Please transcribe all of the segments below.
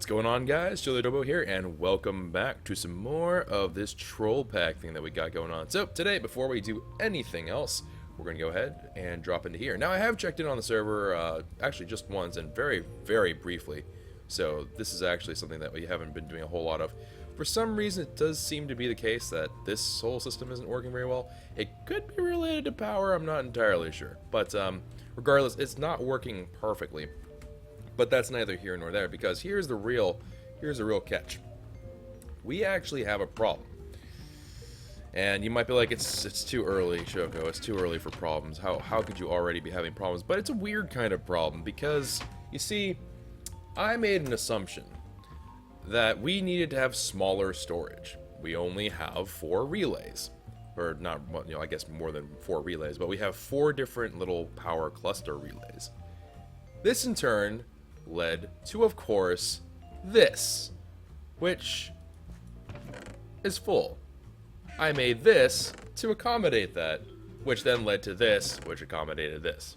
What's going on, guys? Chili Dobo here, and welcome back to some more of this troll pack thing that we got going on. So today, before we do anything else, we're going to go ahead and drop into here. Now, I have checked in on the server, actually just once, and very, very briefly. So this is actually something that we haven't been doing a whole lot of. For some reason, it does seem to be the case that this whole system isn't working very well. It could be related to power, I'm not entirely sure. But regardless, it's not working perfectly. But that's neither here nor there, because here's the real catch. We actually have a problem. And you might be like, it's too early, Shoko. It's too early for problems. How could you already be having problems? But it's a weird kind of problem, because, you see, I made an assumption that we needed to have smaller storage. We only have 4 relays. Or not, you know, I guess more than 4 relays, but we have 4 different little power cluster relays. This, in turn, led to, of course, this, which is full. I made this to accommodate that, which then led to this, which accommodated this.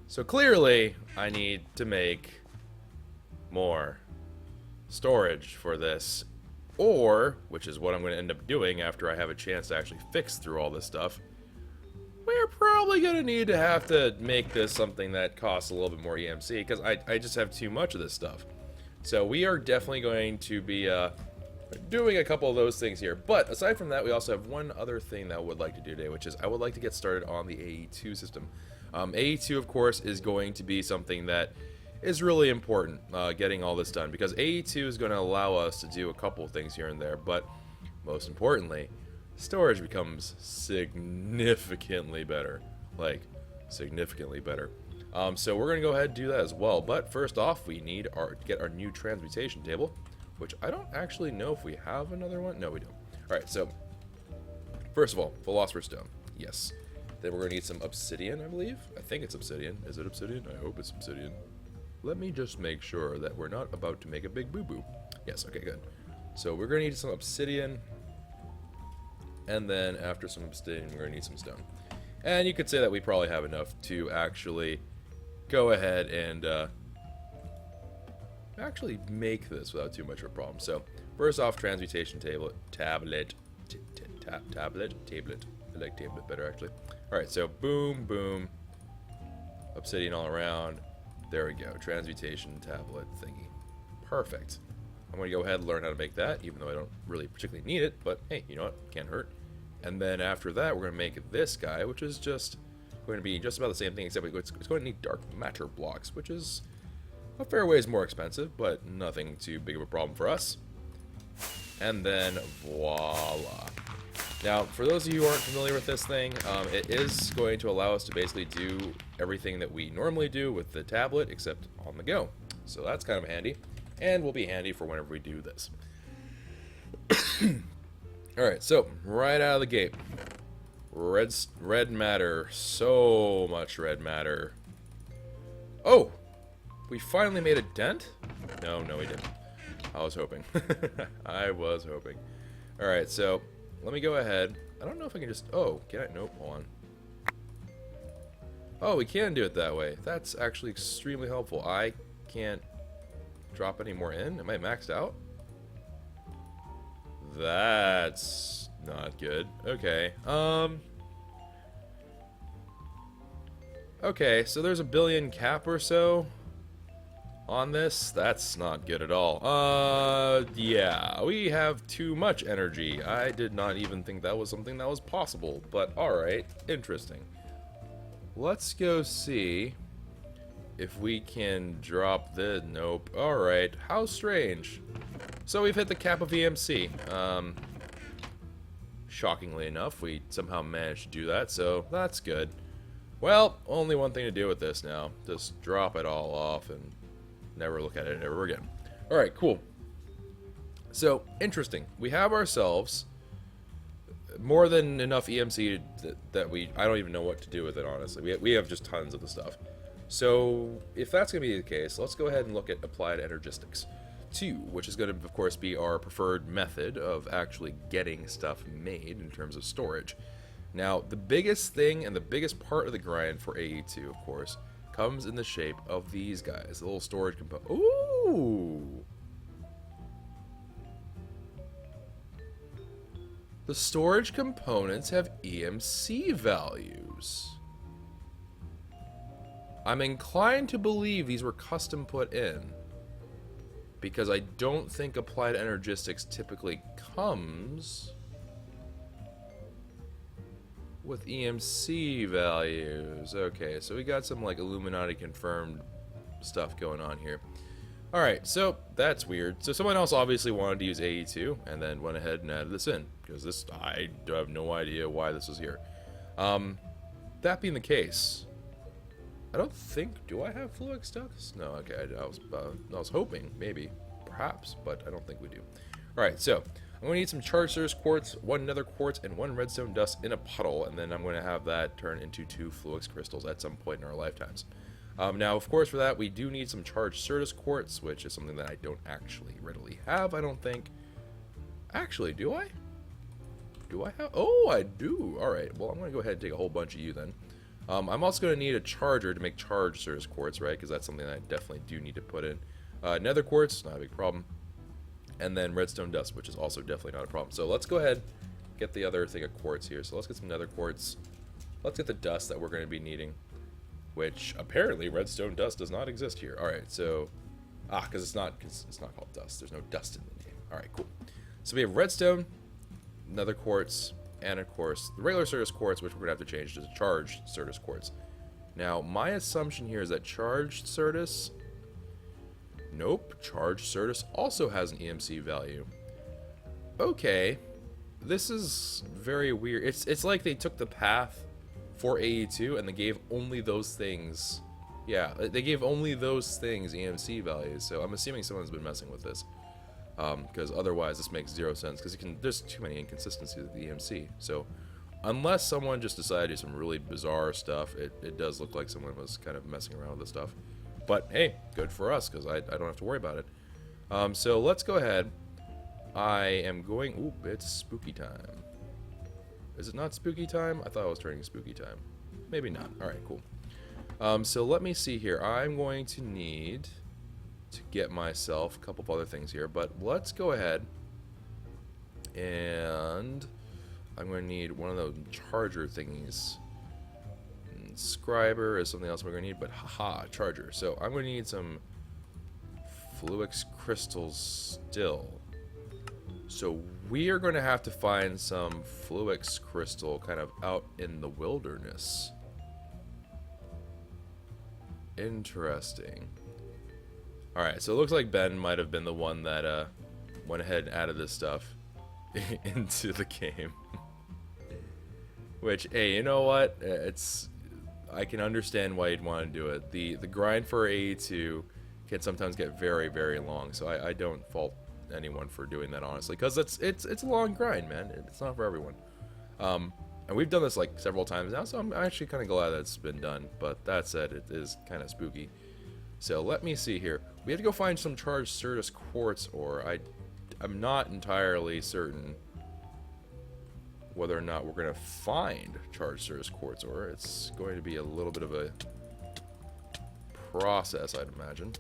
So clearly, I need to make more storage for this, or, which is what I'm going to end up doing after I have a chance to actually fix through all this stuff, we're probably going to have to make this something that costs a little bit more EMC, because I just have too much of this stuff. So we are definitely going to be doing a couple of those things here. But aside from that, we also have one other thing that I would like to do today, which is I would like to get started on the AE2 system. AE2, of course, is going to be something that is really important, getting all this done, because AE2 is going to allow us to do a couple of things here and there, but most importantly, storage becomes significantly better. Like, significantly better. So we're going to go ahead and do that as well. But first off, we need to get our new transmutation table, which I don't actually know if we have another one. No, we don't. Alright, so first of all, Philosopher's Stone. Yes. Then we're going to need some obsidian, I believe. I think it's obsidian. Is it obsidian? I hope it's obsidian. Let me just make sure that we're not about to make a big boo-boo. Yes, okay, good. So we're going to need some obsidian. And then after some obsidian, we're going to need some stone. And you could say that we probably have enough to actually go ahead and actually make this without too much of a problem. So first off, transmutation tablet. I like tablet better, actually. Alright, so boom, boom. Obsidian all around. There we go. Transmutation tablet thingy. Perfect. I'm going to go ahead and learn how to make that, even though I don't really particularly need it, but hey, you know what? Can't hurt. And then after that, we're going to make this guy, which is just going to be just about the same thing, except it's going to need dark matter blocks, which is a fair ways more expensive, but nothing too big of a problem for us. And then voila. Now, for those of you who aren't familiar with this thing, it is going to allow us to basically do everything that we normally do with the tablet, except on the go. So that's kind of handy. And will be handy for whenever we do this. Alright, so, right out of the gate. Red matter. So much red matter. Oh! We finally made a dent? No, we didn't. I was hoping. I was hoping. Alright, so, let me go ahead. I don't know if I can just... Oh, can I? Nope, hold on. Oh, we can do it that way. That's actually extremely helpful. I can't drop any more in? Am I maxed out? That's not good. Okay. Okay, so there's a billion cap or so on this. That's not good at all. Yeah, we have too much energy. I did not even think that was something that was possible, but alright, interesting. Let's go see if we can drop the... Nope. Alright. How strange. So we've hit the cap of EMC. Shockingly enough, we somehow managed to do that, so that's good. Well, only one thing to do with this now. Just drop it all off and never look at it ever again. Alright, cool. So, interesting. We have ourselves more than enough EMC that I don't even know what to do with it, honestly. We have just tons of the stuff. So, if that's going to be the case, let's go ahead and look at applied energistics 2, which is going to, of course, be our preferred method of actually getting stuff made in terms of storage. Now, the biggest thing and the biggest part of the grind for AE2, of course, comes in the shape of these guys, the little storage component. Ooh! The storage components have EMC values. I'm inclined to believe these were custom put in, because I don't think applied energistics typically comes with EMC values. Okay, so we got some like Illuminati confirmed stuff going on here. Alright, so that's weird. So someone else obviously wanted to use AE2 and then went ahead and added this in, because this, I have no idea why this was here. That being the case, I don't think, do I have Fluix dust? No, okay, I was hoping, maybe, perhaps, but I don't think we do. Alright, so I'm going to need some charged Cirrus quartz, 1 nether quartz, and 1 redstone dust in a puddle, and then I'm going to have that turn into 2 Fluix crystals at some point in our lifetimes. Now, of course, for that, we do need some charged Cirrus quartz, which is something that I don't actually readily have, I don't think. Actually, do I? Do I have? Oh, I do. Alright, well, I'm going to go ahead and take a whole bunch of you then. I'm also going to need a charger to make charged Cirrus quartz, right? Because that's something that I definitely do need to put in. Nether quartz, not a big problem. And then redstone dust, which is also definitely not a problem. So let's go ahead, get the other thing of quartz here. So let's get some nether quartz. Let's get the dust that we're going to be needing, which apparently redstone dust does not exist here. All right, so because it's not called dust. There's no dust in the name. All right, cool. So we have redstone, nether quartz, and of course the regular Cirrus quartz, which we're gonna have to change to charged Cirrus quartz. Now, my assumption here is that charged Cirrus. Nope, charged Cirrus also has an EMC value. Okay, this is very weird. It's like they took the path for AE2 and they gave only those things. Yeah, they gave only those things EMC values. So I'm assuming someone's been messing with this, because otherwise this makes zero sense. Because there's too many inconsistencies with the EMC. So unless someone just decided to do some really bizarre stuff, it does look like someone was kind of messing around with this stuff. But hey, good for us, because I don't have to worry about it. So let's go ahead. I am going... Ooh, it's spooky time. Is it not spooky time? I thought I was turning spooky time. Maybe not. Alright, cool. So let me see here. I'm going to need to get myself a couple of other things here. But let's go ahead. And I'm going to need one of those charger thingies. Inscriber is something else we're going to need, but haha, charger. So I'm going to need some Fluix crystals still. So we are going to have to find some Fluix crystal kind of out in the wilderness. Interesting. Alright, so it looks like Ben might have been the one that went ahead and added this stuff into the game. Which, hey, you know what? I can understand why you'd want to do it. The grind for AE2 can sometimes get very, very long, so I don't fault anyone for doing that, honestly, because it's a long grind, man. It's not for everyone. And we've done this like several times now, so I'm actually kind of glad that it's been done. But that said, it is kind of spooky. So let me see here. We have to go find some charged Cirrus quartz ore. I'm not entirely certain whether or not we're going to find charged Cirrus quartz ore. It's going to be a little bit of a process, I'd imagine.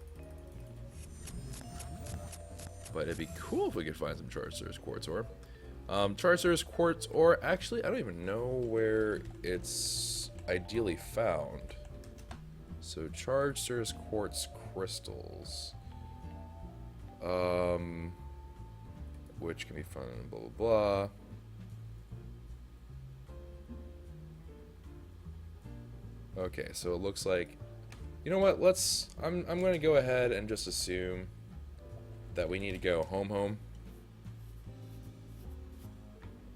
But it'd be cool if we could find some charged Cirrus quartz ore. Charged Cirrus quartz ore, actually, I don't even know where it's ideally found. So, charged Cirrus quartz crystals. Which can be found, blah, blah, blah. Okay, so it looks like, you know what, I'm going to go ahead and just assume that we need to go home.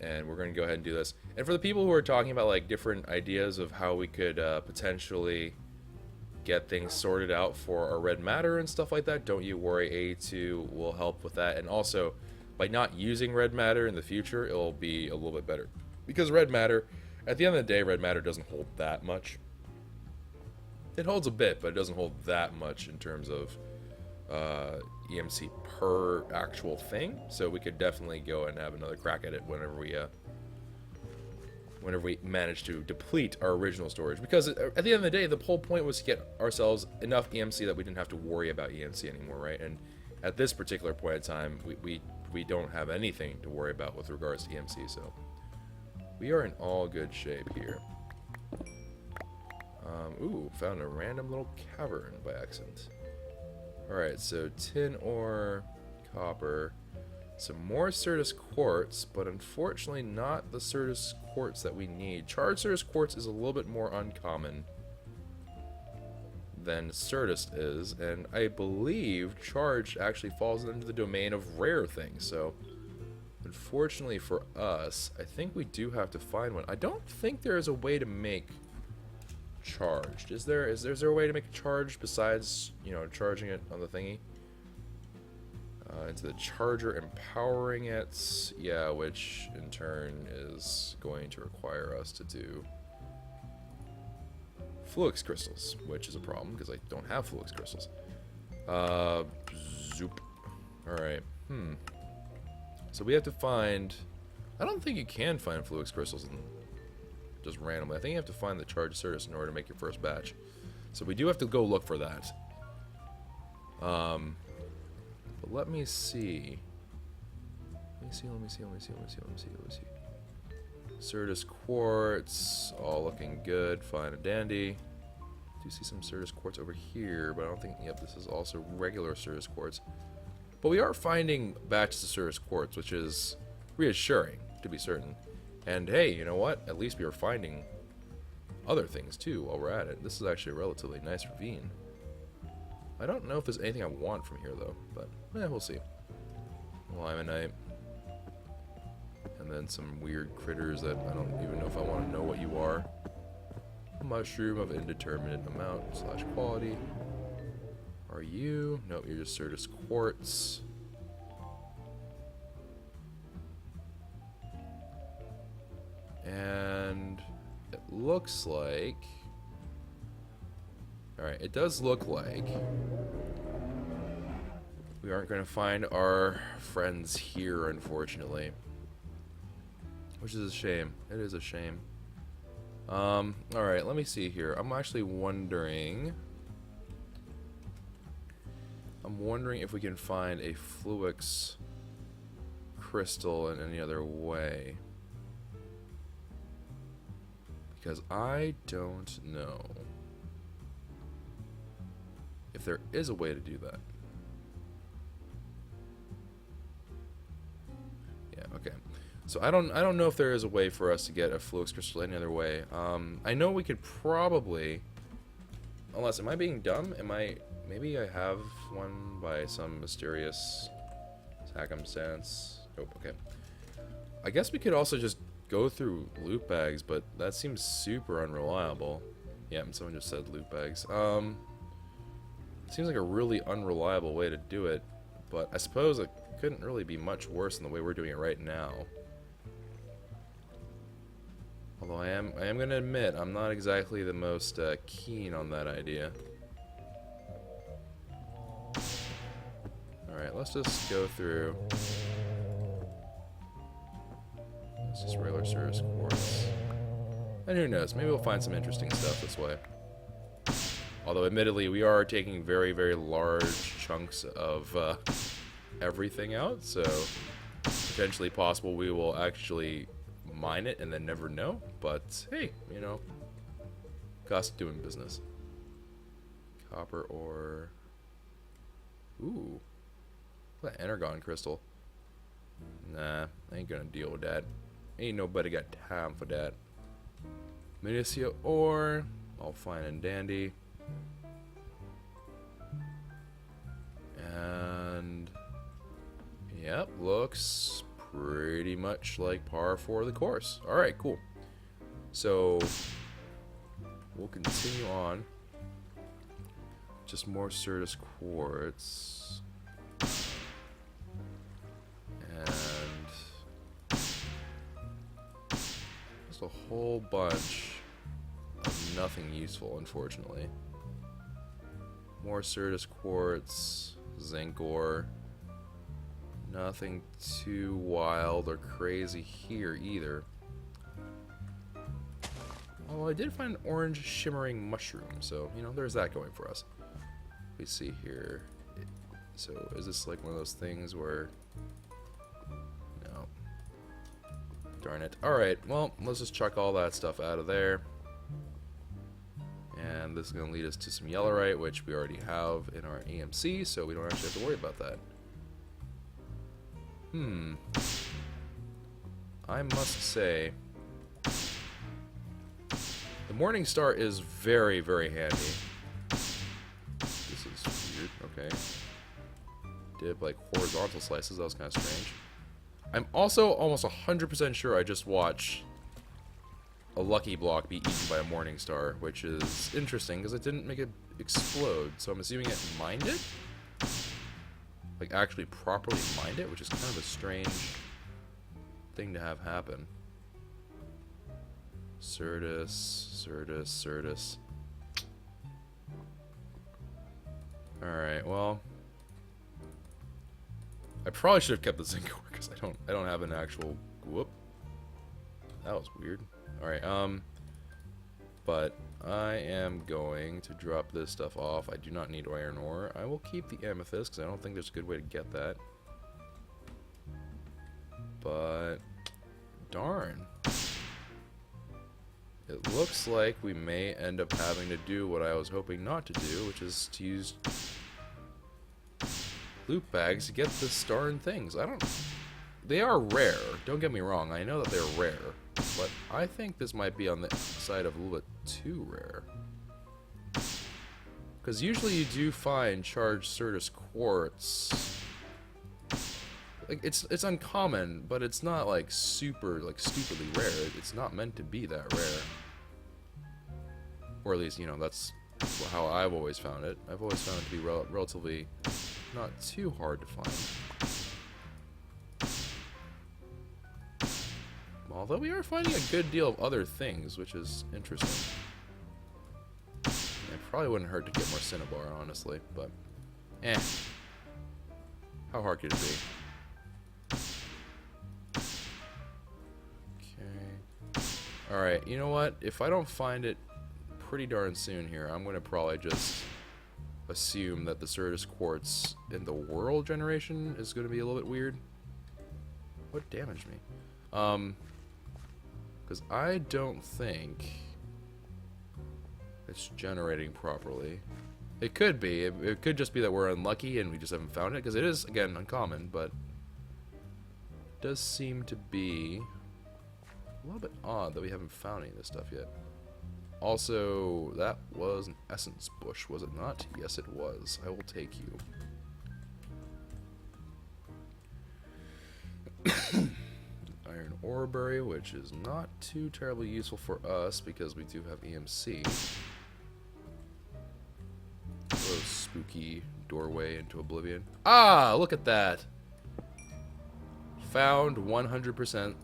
And we're going to go ahead and do this. And for the people who are talking about like different ideas of how we could potentially get things sorted out for our red matter and stuff like that, don't you worry, A2 will help with that. And also, by not using red matter in the future, it'll be a little bit better. Because red matter, at the end of the day, red matter doesn't hold that much. It holds a bit, but it doesn't hold that much in terms of EMC per actual thing. So we could definitely go and have another crack at it whenever we manage to deplete our original storage. Because at the end of the day, the whole point was to get ourselves enough EMC that we didn't have to worry about EMC anymore, right? And at this particular point in time, we don't have anything to worry about with regards to EMC, so We are in all good shape here. Ooh, found a random little cavern by accident. Alright, so tin ore, copper, some more Certus quartz, but unfortunately not the Certus quartz that we need. Charged Certus quartz is a little bit more uncommon than Certus is, and I believe charged actually falls into the domain of rare things, so unfortunately for us, I think we do have to find one. I don't think there is a way to make charged. Is there a way to make it charged besides, you know, charging it on the thingy? Into the charger, empowering it, yeah, which in turn is going to require us to do Fluix crystals, which is a problem because I don't have Fluix crystals. Zoop. Alright, so we have to find, I don't think you can find Fluix crystals just randomly. I think you have to find the charged Certus in order to make your first batch. So we do have to go look for that. But let me see. Let me see. Certus quartz, all looking good, fine and dandy. Do see some Certus quartz over here, but I don't think, yep, this is also regular Certus quartz. But we are finding batches of Certus quartz, which is reassuring, to be certain. And hey, you know what? At least we are finding other things too while we're at it. This is actually a relatively nice ravine. I don't know if there's anything I want from here though, but we'll see. Limonite. And then some weird critters that I don't even know if I want to know what you are. Mushroom of indeterminate amount / quality. Are you? Nope, you're just Certus quartz. And it looks like... Alright, it does look like we aren't going to find our friends here, unfortunately. Which is a shame. It is a shame. Alright, let me see here. I'm actually wondering... if we can find a Fluix crystal in any other way. Because I don't know if there is a way to do that. Yeah, okay. So I don't know if there is a way for us to get a Fluix crystal any other way. I know we could probably, unless, am I being dumb? Maybe I have one by some mysterious circumstance. Nope, okay. I guess we could also just go through loot bags, but that seems super unreliable. Yeah, and someone just said loot bags. It seems like a really unreliable way to do it, but I suppose it couldn't really be much worse than the way we're doing it right now. Although I am going to admit, I'm not exactly the most keen on that idea. Alright, let's just go through. It's just regular Certus quartz. And who knows, maybe we'll find some interesting stuff this way. Although, admittedly, we are taking very, very large chunks of everything out, so potentially possible we will actually mine it and then never know. But, hey, you know, cost of doing business. Copper ore. Ooh. That energon crystal. Nah, I ain't gonna deal with that. Ain't nobody got time for that. Medicia ore. All fine and dandy. And yep, looks pretty much like par for the course. Alright, cool. So we'll continue on. Just more Certus quartz. And just a whole bunch of nothing useful, unfortunately. More Certus quartz, zinc ore. Nothing too wild or crazy here either. Although I did find an orange shimmering mushroom, so, you know, there's that going for us. We see here. So, is this like one of those things where... No. Darn it. Alright, well, let's just chuck all that stuff out of there. And this is going to lead us to some yellowite, which we already have in our EMC, so we don't actually have to worry about that. I must say, the Morning Star is very, very handy. This is weird. Okay. Did like horizontal slices. That was kind of strange. I'm also almost 100% sure I just watched a lucky block be eaten by a Morning Star, which is interesting because it didn't make it explode. So I'm assuming it mined it? Like actually properly mined it, which is kind of a strange thing to have happen. Certus. Alright, well, I probably should have kept the zinc ore because I don't have an actual, whoop. That was weird. Alright, but I am going to drop this stuff off. I do not need iron ore. I will keep the amethyst because I don't think there's a good way to get that. But darn. It looks like we may end up having to do what I was hoping not to do, which is to use loot bags to get the darn things. They are rare, don't get me wrong, I know that they're rare, but I think this might be on the side of a little bit too rare. Because usually you do find charged Certus quartz. Like, it's uncommon, but it's not like super, like stupidly rare. It's not meant to be that rare. Or at least, you know, that's how I've always found it. I've always found it to be relatively not too hard to find. Although we are finding a good deal of other things, which is interesting. It probably wouldn't hurt to get more cinnabar, honestly, but how hard could it be? Alright, you know what? If I don't find it pretty darn soon here, I'm going to probably just assume that the Certus quartz in the world generation is going to be a little bit weird. What damaged me? Because I don't think it's generating properly. It could be. It could just be that we're unlucky and we just haven't found it, because it is, again, uncommon, but it does seem to be a little bit odd that we haven't found any of this stuff yet. Also, that was an essence bush, was it not? Yes, it was. I will take you. Iron ore berry, which is not too terribly useful for us because we do have EMC. Oh, spooky doorway into oblivion. Ah, look at that! Found 100%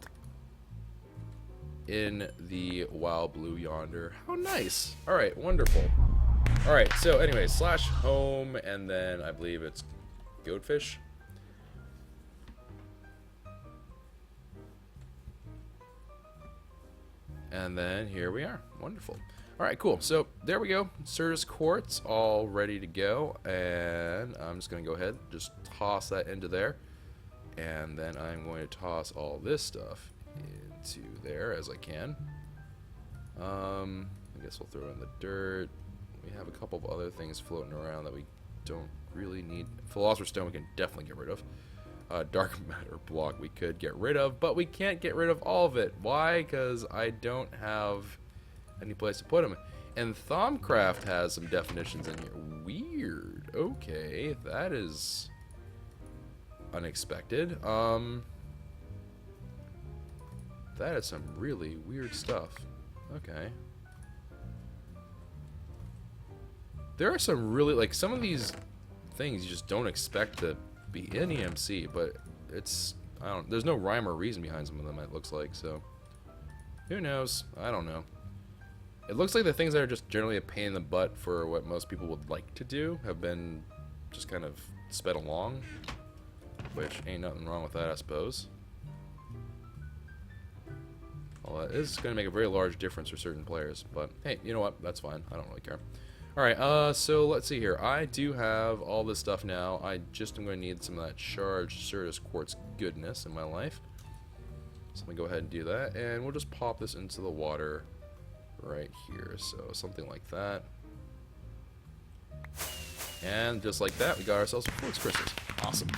in the wild blue yonder. How nice. Alright, wonderful. Alright, so anyway, slash home, and then I believe it's goatfish. And then here we are. Wonderful. Alright, cool. So there we go. Certus quartz all ready to go. And I'm just going to go ahead, just toss that into there. And then I'm going to toss all this stuff into there as I can. I guess we'll throw in the dirt. We have a couple of other things floating around that we don't really need. Philosopher's Stone we can definitely get rid of. Dark matter block we could get rid of, but we can't get rid of all of it. Why? Because I don't have any place to put them. And KwehCraft has some definitions in here. Weird. Okay, that is unexpected. That is some really weird stuff. Okay. There are some really, like, some of these things you just don't expect to be in EMC, but it's, there's no rhyme or reason behind some of them, it looks like, so who knows? I don't know. It looks like the things that are just generally a pain in the butt for what most people would like to do have been just kind of sped along, which ain't nothing wrong with that, I suppose. Well, that is going to make a very large difference for certain players, but hey, you know what? That's fine. I don't really care. Alright, so let's see here. I do have all this stuff now. I just am going to need some of that charged Certus quartz goodness in my life. So let me go ahead and do that, and we'll just pop this into the water right here. So something like that. And just like that, we got ourselves flux crystals. Awesome.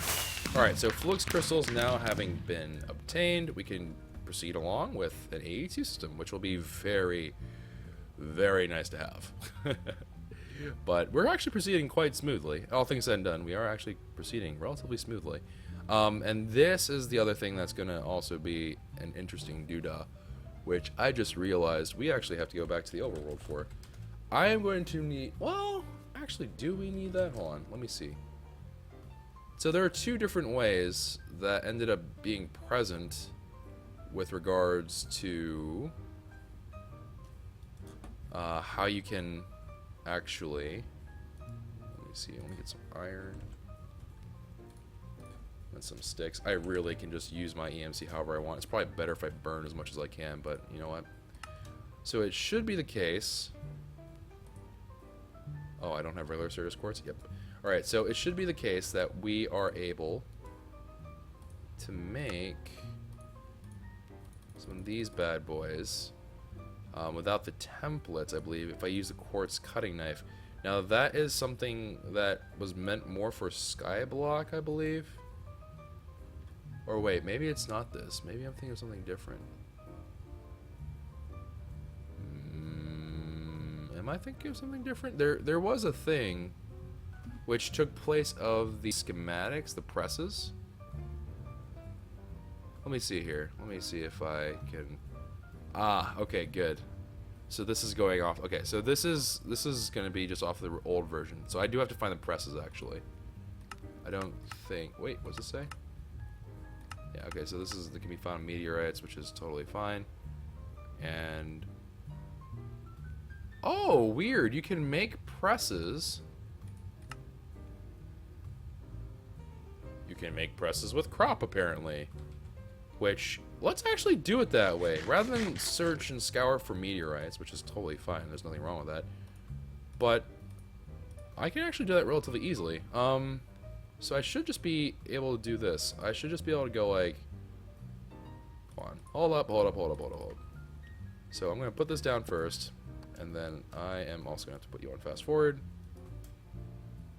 Alright, so flux crystals now having been obtained, we can proceed along with an AE2 system, which will be very, very nice to have. But we're actually proceeding quite smoothly. All things said and done, we are actually proceeding relatively smoothly. And this is the other thing that's going to also be an interesting doodah, which I just realized we actually have to go back to the overworld for. I am going to need... Well, actually, do we need that? Hold on, let me see. So there are two different ways that ended up being present with regards to how you can actually... Let me see, let me get some iron and some sticks. I really can just use my EMC however I want. It's probably better if I burn as much as I can, but you know what? So it should be the case... Oh, I don't have regular Certus quartz? Yep. Alright, so it should be the case that we are able to make some of these bad boys without the templates, I believe, if I use the quartz cutting knife. Now, that is something that was meant more for Skyblock, I believe. Or wait, maybe it's not this. Maybe I'm thinking of something different. Am I thinking of something different? There was a thing which took place of the schematics, the presses. Let me see here. Let me see if I can... Ah, okay, good. So this is going off... Okay, so this is going to be just off the old version. So I do have to find the presses, actually. I don't think... Wait, what's it say? Yeah, okay, so this is... That can be found in meteorites, which is totally fine. And... Oh, weird. You can make presses. You can make presses with crop, apparently. Which, let's actually do it that way. Rather than search and scour for meteorites, which is totally fine. There's nothing wrong with that. But I can actually do that relatively easily. So I should just be able to do this. I should just be able to go like... Hold on. Hold up, hold up, hold up, hold up, hold up. So I'm going to put this down first. And then I am also going to have to put you on fast forward.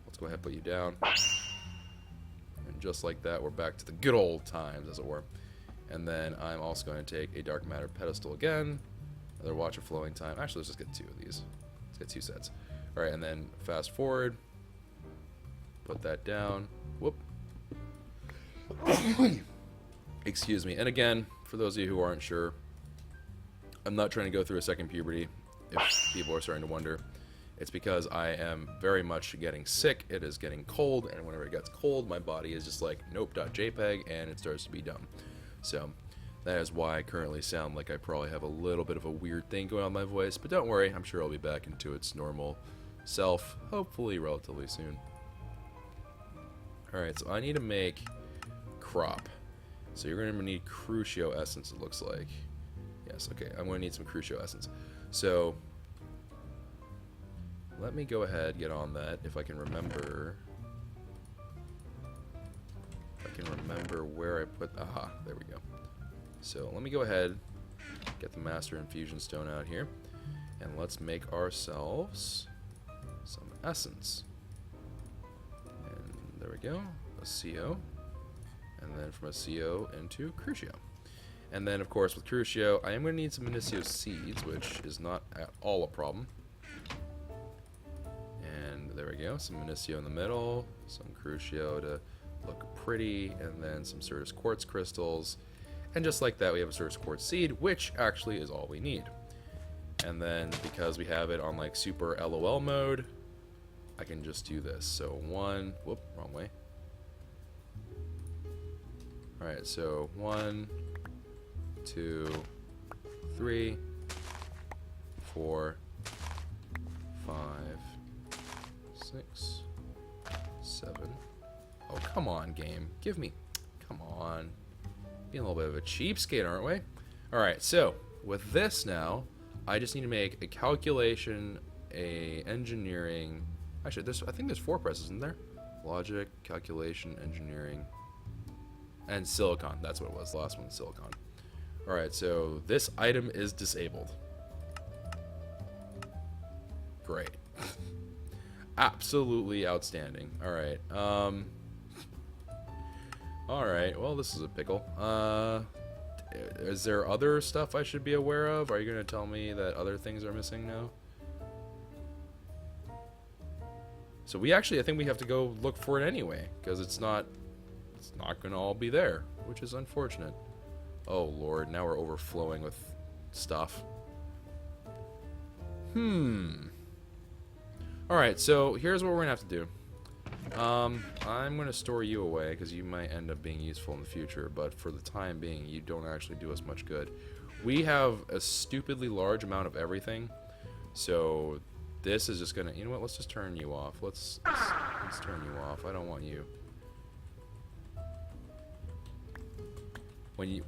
Let's go ahead and put you down. And just like that, we're back to the good old times, as it were. And then I'm also going to take a dark matter pedestal again. Another watch of flowing time. Actually, let's just get two of these. Let's get two sets. Alright, and then fast forward. Put that down. Whoop. Excuse me. And again, for those of you who aren't sure, I'm not trying to go through a second puberty. If people are starting to wonder, it's because I am very much getting sick. It is getting cold, and whenever it gets cold, my body is just like nope.jpg, and it starts to be dumb. So that is why I currently sound like I probably have a little bit of a weird thing going on in my voice, but don't worry, I'm sure I'll be back into its normal self, hopefully relatively soon. Alright, so I need to make crop. So you're going to need Crucio essence, it looks like. Yes, okay, I'm going to need some Crucio essence. So, let me go ahead, get on that, if I can remember. If I can remember where I put... Aha, there we go. So, let me go ahead, get the Master Infusion Stone out here, and let's make ourselves some essence. And there we go, a CO, and then from a CO into Crucio. And then, of course, with Crucio, I am going to need some Minicio seeds, which is not at all a problem. And there we go, some Minicio in the middle, some Crucio to look pretty, and then some Certus quartz crystals. And just like that, we have a Certus quartz seed, which actually is all we need. And then, because we have it on like super LOL mode, I can just do this. So one, whoop, wrong way. Alright, so 1, 2, 3, 4, 5, 6, 7. Oh, come on, game. Give me... Come on. Being a little bit of a cheapskate, aren't we? Alright, so, with this now, I just need to make a calculation, a engineering... Actually, I think there's 4 presses, isn't there? Logic, calculation, engineering, and silicon. That's what it was. The last one was silicon. Alright, so this item is disabled. Great. Absolutely outstanding. Alright, alright, well, this is a pickle. Is there other stuff I should be aware of? Are you going to tell me that other things are missing now? So I think we have to go look for it anyway, because it's not going to all be there, which is unfortunate. Oh lord, now we're overflowing with stuff. Alright, so here's what we're going to have to do. I'm going to store you away, because you might end up being useful in the future, but for the time being, you don't actually do us much good. We have a stupidly large amount of everything, so this is just going to... You know what, let's just turn you off. Let's turn you off. I don't want you. When you...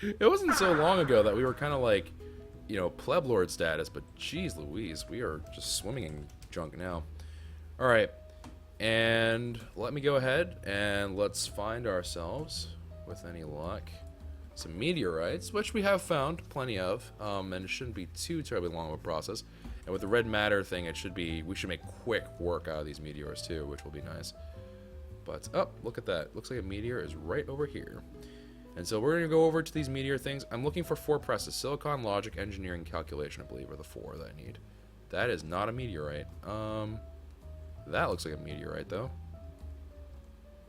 It wasn't so long ago that we were kind of like, you know, pleb lord status, but geez Louise, we are just swimming in junk now. Alright, and let me go ahead and let's find ourselves, with any luck, some meteorites, which we have found plenty of, and it shouldn't be too terribly long of a process. And with the red matter thing, we should make quick work out of these meteors too, which will be nice. But, oh, look at that. Looks like a meteor is right over here. And so we're going to go over to these meteor things. I'm looking for 4 presses. Silicon, logic, engineering, calculation, I believe, are the 4 that I need. That is not a meteorite. That looks like a meteorite, though.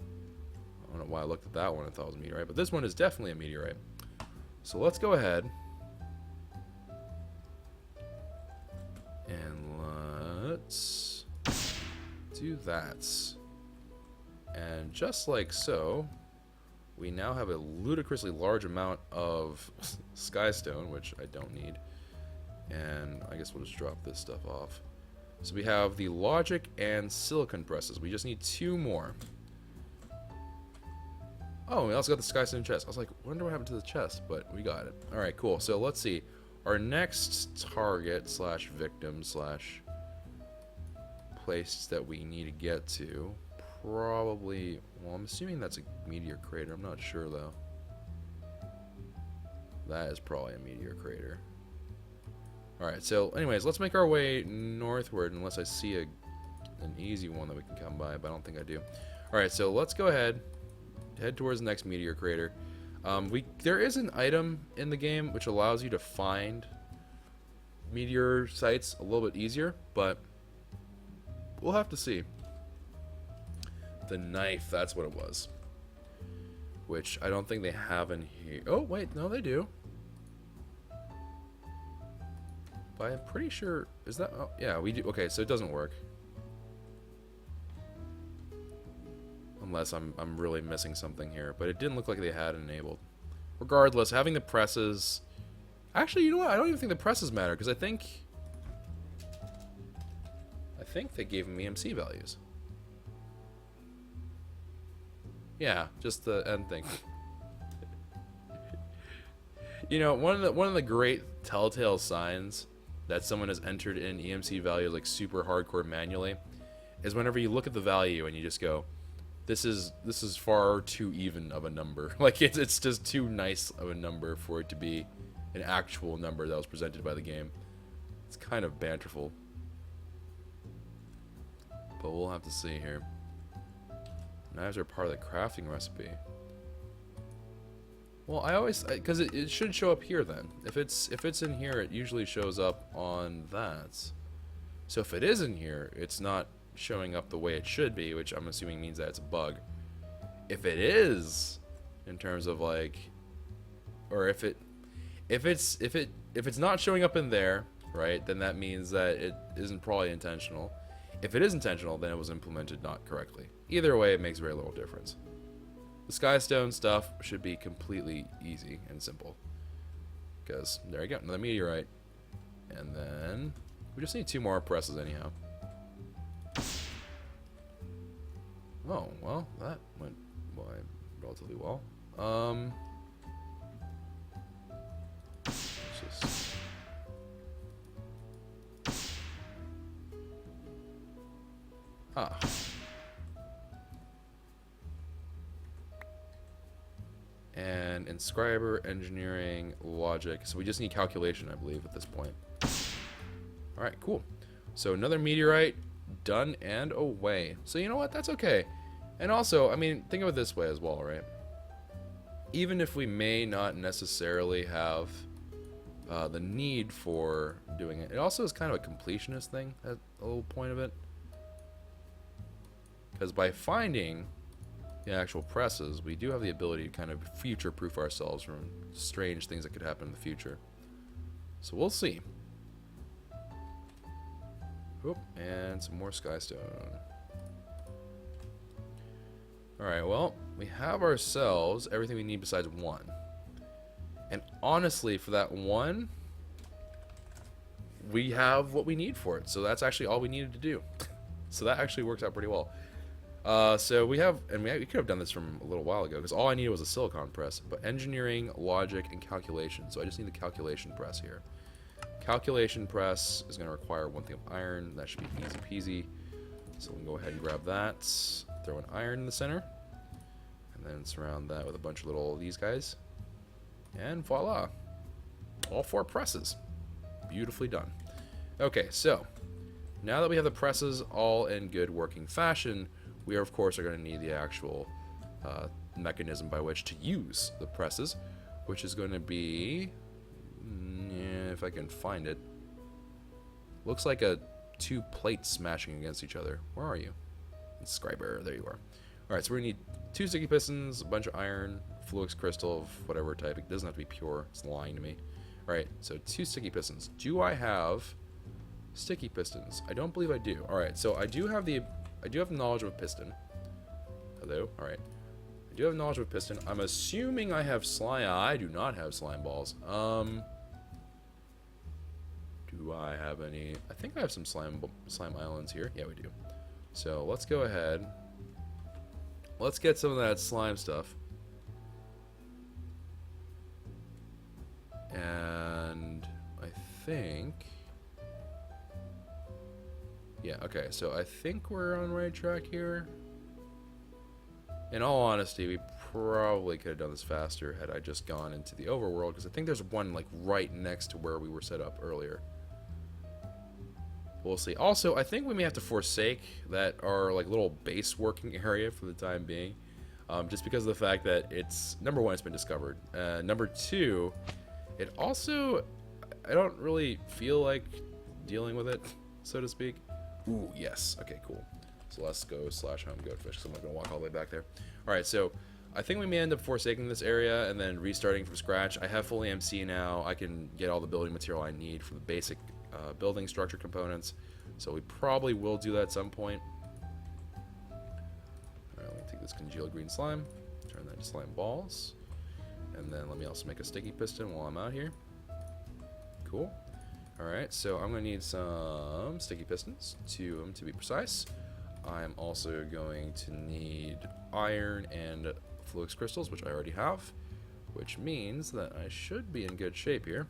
I don't know why I looked at that one and thought it was a meteorite, but this one is definitely a meteorite. So let's go ahead. And let's do that. And just like so, we now have a ludicrously large amount of skystone, which I don't need. And I guess we'll just drop this stuff off. So we have the logic and silicon presses. We just need 2 more. Oh, we also got the skystone chest. I was like, wonder what happened to the chest, but we got it. Alright, cool. So let's see. Our next target slash victim slash place that we need to get to, probably, well, I'm assuming that's a meteor crater. I'm not sure, though. That is probably a meteor crater. Alright, so anyways, let's make our way northward, unless I see an easy one that we can come by, but I don't think I do. Alright, so let's go ahead, head towards the next meteor crater. There is an item in the game which allows you to find meteor sites a little bit easier, but we'll have to see. The knife, that's what it was. Which I don't think they have in here. Oh, wait, no, they do. But I'm pretty sure, is that, oh, yeah, we do. Okay, so it doesn't work. Unless I'm really missing something here, but it didn't look like they had it enabled. Regardless, having the presses, actually, you know what? I don't even think the presses matter, because I think they gave them EMC values. Yeah, just the end thing. You know, one of the great telltale signs that someone has entered in EMC values like super hardcore manually is whenever you look at the value and you just go, this is far too even of a number. Like it's just too nice of a number for it to be an actual number that was presented by the game. It's kind of banterful. But we'll have to see here. Knives are part of the crafting recipe. Well, I always, because it should show up here then. If it's in here, it usually shows up on that. So if it is in here, it's not showing up the way it should be, which I'm assuming means that it's a bug. If it is, in terms of like, or if it's not showing up in there, right? Then that means that it isn't probably intentional. If it is intentional, then it was implemented not correctly. Either way, it makes very little difference. The skystone stuff should be completely easy and simple. Because, there you go, another meteorite. And then, we just need 2 more presses anyhow. Oh, well, that went relatively well. Let's just... Ah. And And inscriber, engineering, logic. So we just need calculation, I believe, at this point. Alright, cool. So another meteorite, done and away. So you know what? That's okay. And also, I mean, think of it this way as well, right? Even if we may not necessarily have the need for doing it, it also is kind of a completionist thing, at a little point of it. Because by finding the actual presses, we do have the ability to kind of future-proof ourselves from strange things that could happen in the future. So we'll see. Oop, and some more skystone. Alright, well, we have ourselves everything we need besides one. And honestly, for that one, we have what we need for it. So that's actually all we needed to do. So that actually works out pretty well. So we have, and we could have done this from a little while ago, because all I needed was a silicon press. But engineering, logic, and calculation. So I just need the calculation press here. Calculation press is going to require one thing of iron. That should be easy peasy. So we can go ahead and grab that. Throw an iron in the center. And then surround that with a bunch of little these guys. And voila. All 4 presses. Beautifully done. Okay, so now that we have the presses all in good working fashion, we are, of course, going to need the actual mechanism by which to use the presses, which is going to be, if I can find it, looks like 2 plates smashing against each other. Where are you? Inscriber, there you are. Alright, so we're going to need 2 sticky pistons, a bunch of iron, fluix crystal of whatever type. It doesn't have to be pure, it's lying to me. Alright, so 2 sticky pistons. Do I have sticky pistons? I don't believe I do. Alright, so I do have knowledge of a piston. Hello? Alright. I do have knowledge of a piston. I'm assuming I have slime. I do not have slime balls. Do I have any? I think I have some slime islands here. Yeah, we do. So let's go ahead. Let's get some of that slime stuff. And I think... Yeah, okay, so I think we're on the right track here. In all honesty, we probably could have done this faster had I just gone into the overworld, because I think there's one like right next to where we were set up earlier. We'll see. Also, I think we may have to forsake that our like little base working area for the time being, just because of the fact that it's, number one, it's been discovered. Number two, it also, I don't really feel like dealing with it, so to speak. Ooh, yes. Okay, cool. So let's go /home goatfish, because I'm not going to walk all the way back there. Alright, so I think we may end up forsaking this area and then restarting from scratch. I have full EMC now. I can get all the building material I need for the basic building structure components. So we probably will do that at some point. Alright, let me take this congealed green slime, turn that into slime balls. And then let me also make a sticky piston while I'm out here. Cool. Alright, so I'm going to need some sticky pistons, 2 of them to be precise. I'm also going to need iron and fluix crystals, which I already have, which means that I should be in good shape here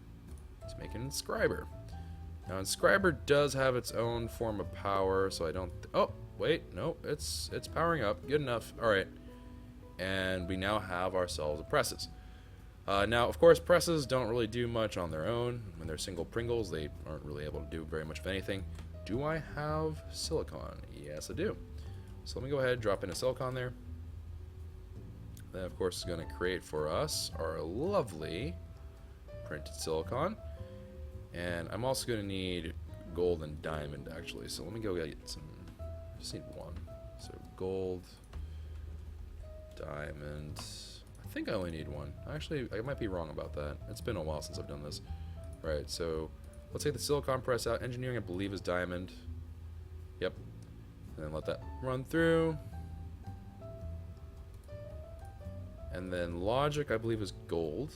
to make an inscriber. Now, inscriber does have its own form of power, so I don't... oh, wait, no, it's powering up. Good enough. Alright, and we now have ourselves presses. Now, of course, presses don't really do much on their own. When they're single Pringles, they aren't really able to do very much of anything. Do I have silicon? Yes, I do. So let me go ahead and drop in a silicon there. That, of course, is going to create for us our lovely printed silicon. And I'm also going to need gold and diamond, actually. So let me go get some... I just need one. So gold, diamond... I think I only need one. Actually, I might be wrong about that. It's been a while since I've done this. Alright, so let's take the silicon press out. Engineering, I believe, is diamond. Yep. And then let that run through. And then logic, I believe, is gold.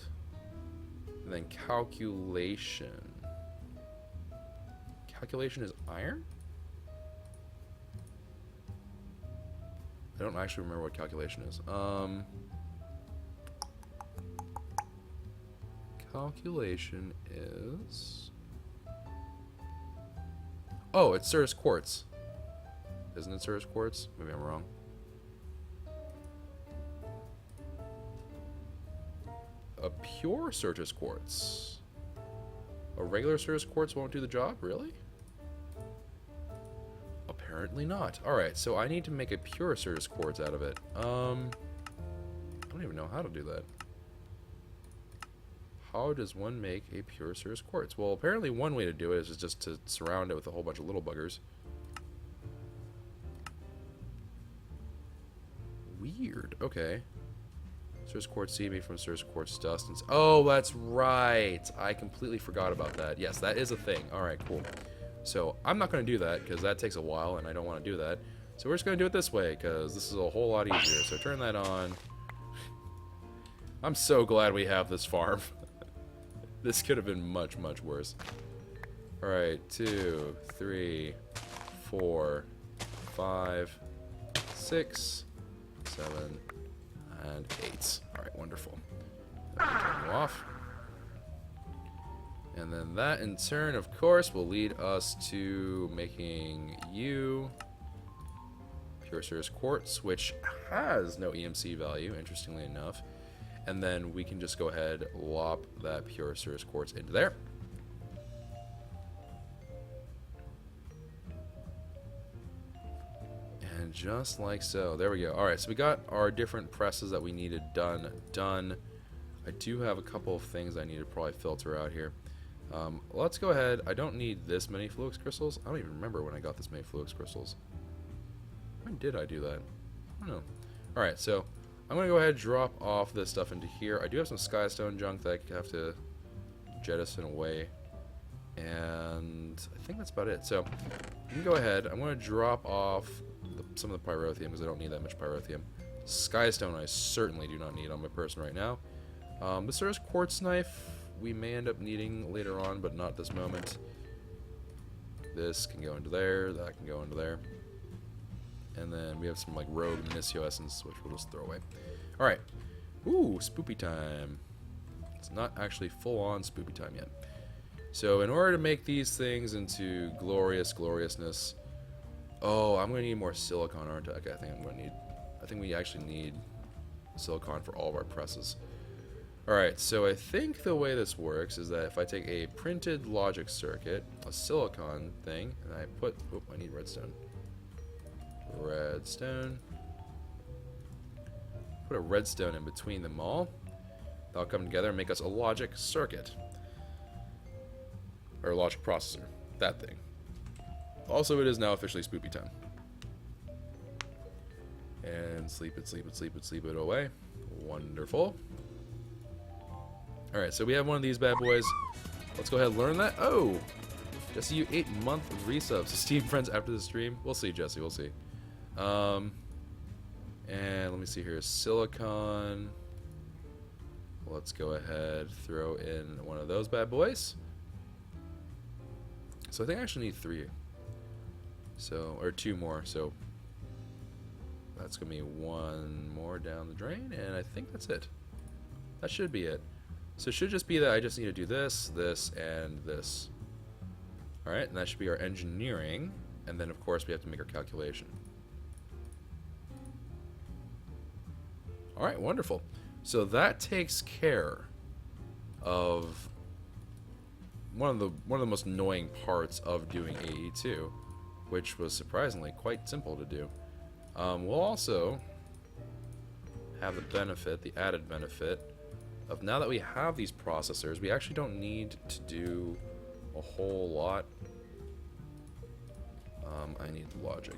And then calculation. Calculation is iron? I don't actually remember what calculation is. Calculation is... oh, it's Cirrus quartz. Isn't it Cirrus quartz? Maybe I'm wrong. a pure Certus quartz. A regular Certus quartz won't do the job? Really? Apparently not. Alright, so I need to make a pure Certus quartz out of it. I don't even know how to do that. How does one make a pure Certus quartz? Well, apparently one way to do it is just to surround it with a whole bunch of little buggers. Weird. Okay. Certus quartz seed made from Certus quartz dust. And oh, that's right. I completely forgot about that. Yes, that is a thing. Alright, cool. So, I'm not going to do that, because that takes a while, and I don't want to do that. So we're just going to do it this way, because this is a whole lot easier. So turn that on. I'm so glad we have this farm. This could have been much, much worse. Alright, 2, 3, 4, 5, 6, 7, and 8. Alright, wonderful. Turn you off. And then that, in turn, of course, will lead us to making you pure Certus quartz, which has no EMC value, interestingly enough. And then we can just go ahead, lop that pure Certus quartz into there. And just like so. There we go. Alright, so we got our different presses that we needed done. I do have a couple of things I need to probably filter out here. Let's go ahead. I don't need this many Fluix crystals. I don't even remember when I got this many Fluix crystals. When did I do that? I don't know. Alright, so I'm going to go ahead and drop off this stuff into here. I do have some Skystone junk that I have to jettison away. And I think that's about it. So you can go ahead. I'm going to drop off some of the Pyrotheum because I don't need that much Pyrotheum. Skystone I certainly do not need on my person right now. The Certus quartz knife we may end up needing later on, but not this moment. This can go into there, that can go into there. And then we have some like rogue Minicio essence, which we'll just throw away. Alright. Ooh, spoopy time. It's not actually full-on spoopy time yet. So in order to make these things into gloriousness... Oh, I'm going to need more silicon, aren't I? Okay, I think we actually need silicon for all of our presses. Alright, so I think the way this works is that if I take a printed logic circuit, a silicon thing, and I put... Oh, I need redstone. Redstone. Put a redstone in between them all. That'll come together and make us a logic circuit. Or a logic processor. That thing. Also, it is now officially spoopy time. And sleep it away. Wonderful. Alright, so we have one of these bad boys. Let's go ahead and learn that. Oh! Jesse, you 8-month resubs. Steam friends after the stream. We'll see, Jesse, we'll see. And let me see here. Silicon. Let's go ahead, throw in one of those bad boys. So I think I actually need 3. So, or 2 more, so that's gonna be 1 more down the drain, and I think that's it. That should be it. So it should just be that I just need to do this, this, and this. Alright, and that should be our engineering, and then of course we have to make our calculation. Alright, wonderful. So that takes care of one of the most annoying parts of doing AE2, which was surprisingly quite simple to do. We'll also have the benefit, the added benefit, of now that we have these processors, we actually don't need to do a whole lot. I need logic.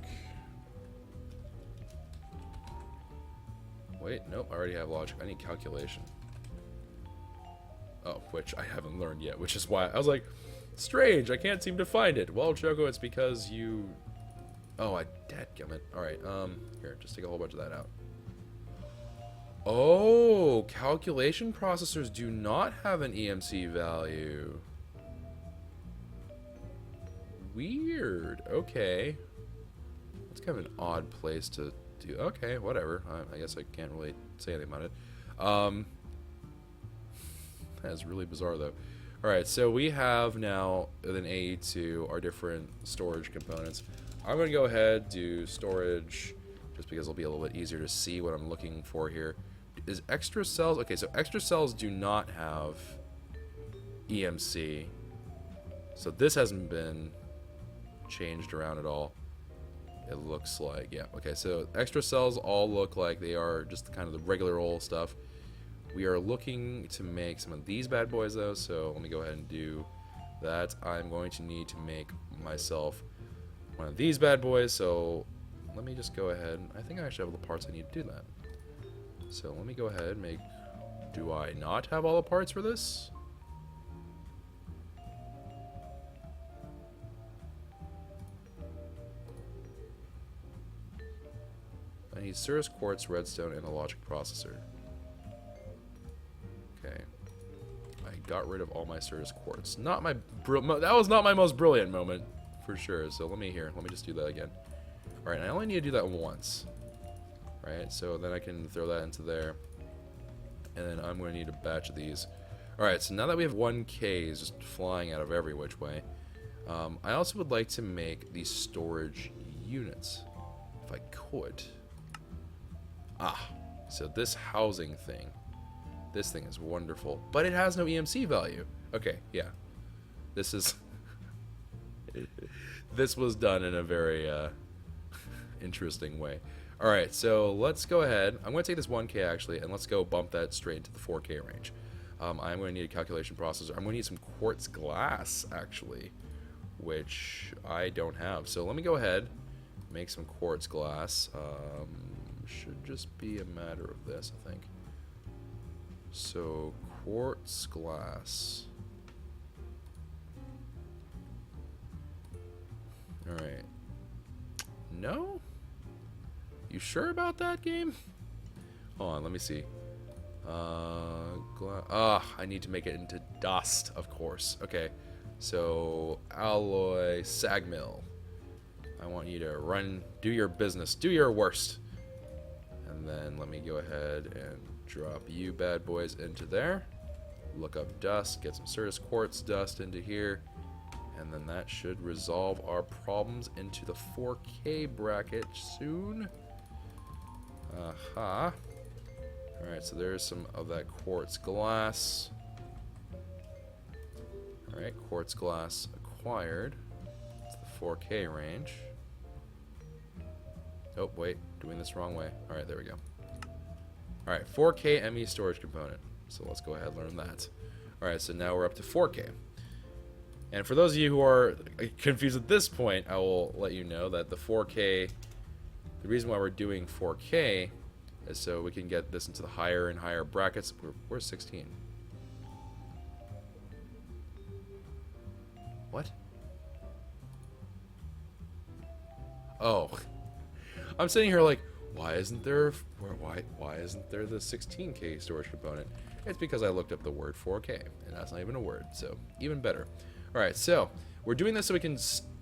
Wait, nope, I already have logic. I need calculation. Oh, which I haven't learned yet, which is why I was like, strange, I can't seem to find it. Well, Choco, it's because you... Oh, I dadgummit. Alright, here, just take a whole bunch of that out. Oh, calculation processors do not have an EMC value. Weird. Okay. That's kind of an odd place to do. Okay, whatever. I guess I can't really say anything about it. That's really bizarre, though. Alright, so we have now, within AE2, our different storage components. I'm going to go ahead, do storage, just because it'll be a little bit easier to see what I'm looking for here. is extra cells... Okay, so extra cells do not have EMC. So this hasn't been changed around at all. It looks like, yeah. Okay, so extra cells all look like they are just kind of the regular old stuff. We are looking to make some of these bad boys, though, so let me go ahead and do that. I'm going to need to make myself one of these bad boys, so let me just go ahead. I think I actually have all the parts I need to do that. So let me go ahead and make... Do I not have all the parts for this? I need Cirrus Quartz, Redstone, and a logic processor. Okay. I got rid of all my Cirrus Quartz. Not my... That was not my most brilliant moment, for sure. So let me just do that again. Alright, I only need to do that once. Right, so then I can throw that into there. And then I'm going to need a batch of these. Alright, so now that we have 1Ks just flying out of every which way, I also would like to make these storage units. If I could. Ah, so this housing thing. This thing is wonderful. But it has no EMC value. Okay, yeah. This is... this was done in a very interesting way. Alright, so let's go ahead. I'm going to take this 1K actually, and let's go bump that straight into the 4K range. I'm going to need a calculation processor. I'm going to need some quartz glass, actually, which I don't have. So let me go ahead, make some quartz glass. Should just be a matter of this, I think. So, quartz glass. Alright. No? You sure about that, game? Hold on, let me see. I need to make it into dust, of course. Okay, so alloy sag mill. I want you to do your business, do your worst. And then let me go ahead and drop you bad boys into there. Look up dust, get some Cirrus Quartz dust into here. And then that should resolve our problems into the 4K bracket soon. Aha. Alright, so there's some of that quartz glass. Alright, quartz glass acquired. It's the 4K range. Oh, wait, doing this wrong way. Alright, there we go. Alright, 4K ME storage component. So let's go ahead and learn that. Alright, so now we're up to 4K. And for those of you who are confused at this point, I will let you know that the 4K, the reason why we're doing 4K is so we can get this into the higher and higher brackets. Where's 16? What? Oh. I'm sitting here like, why isn't there the 16K storage component? It's because I looked up the word 4K, and that's not even a word, so even better. Alright, so we're doing this so we can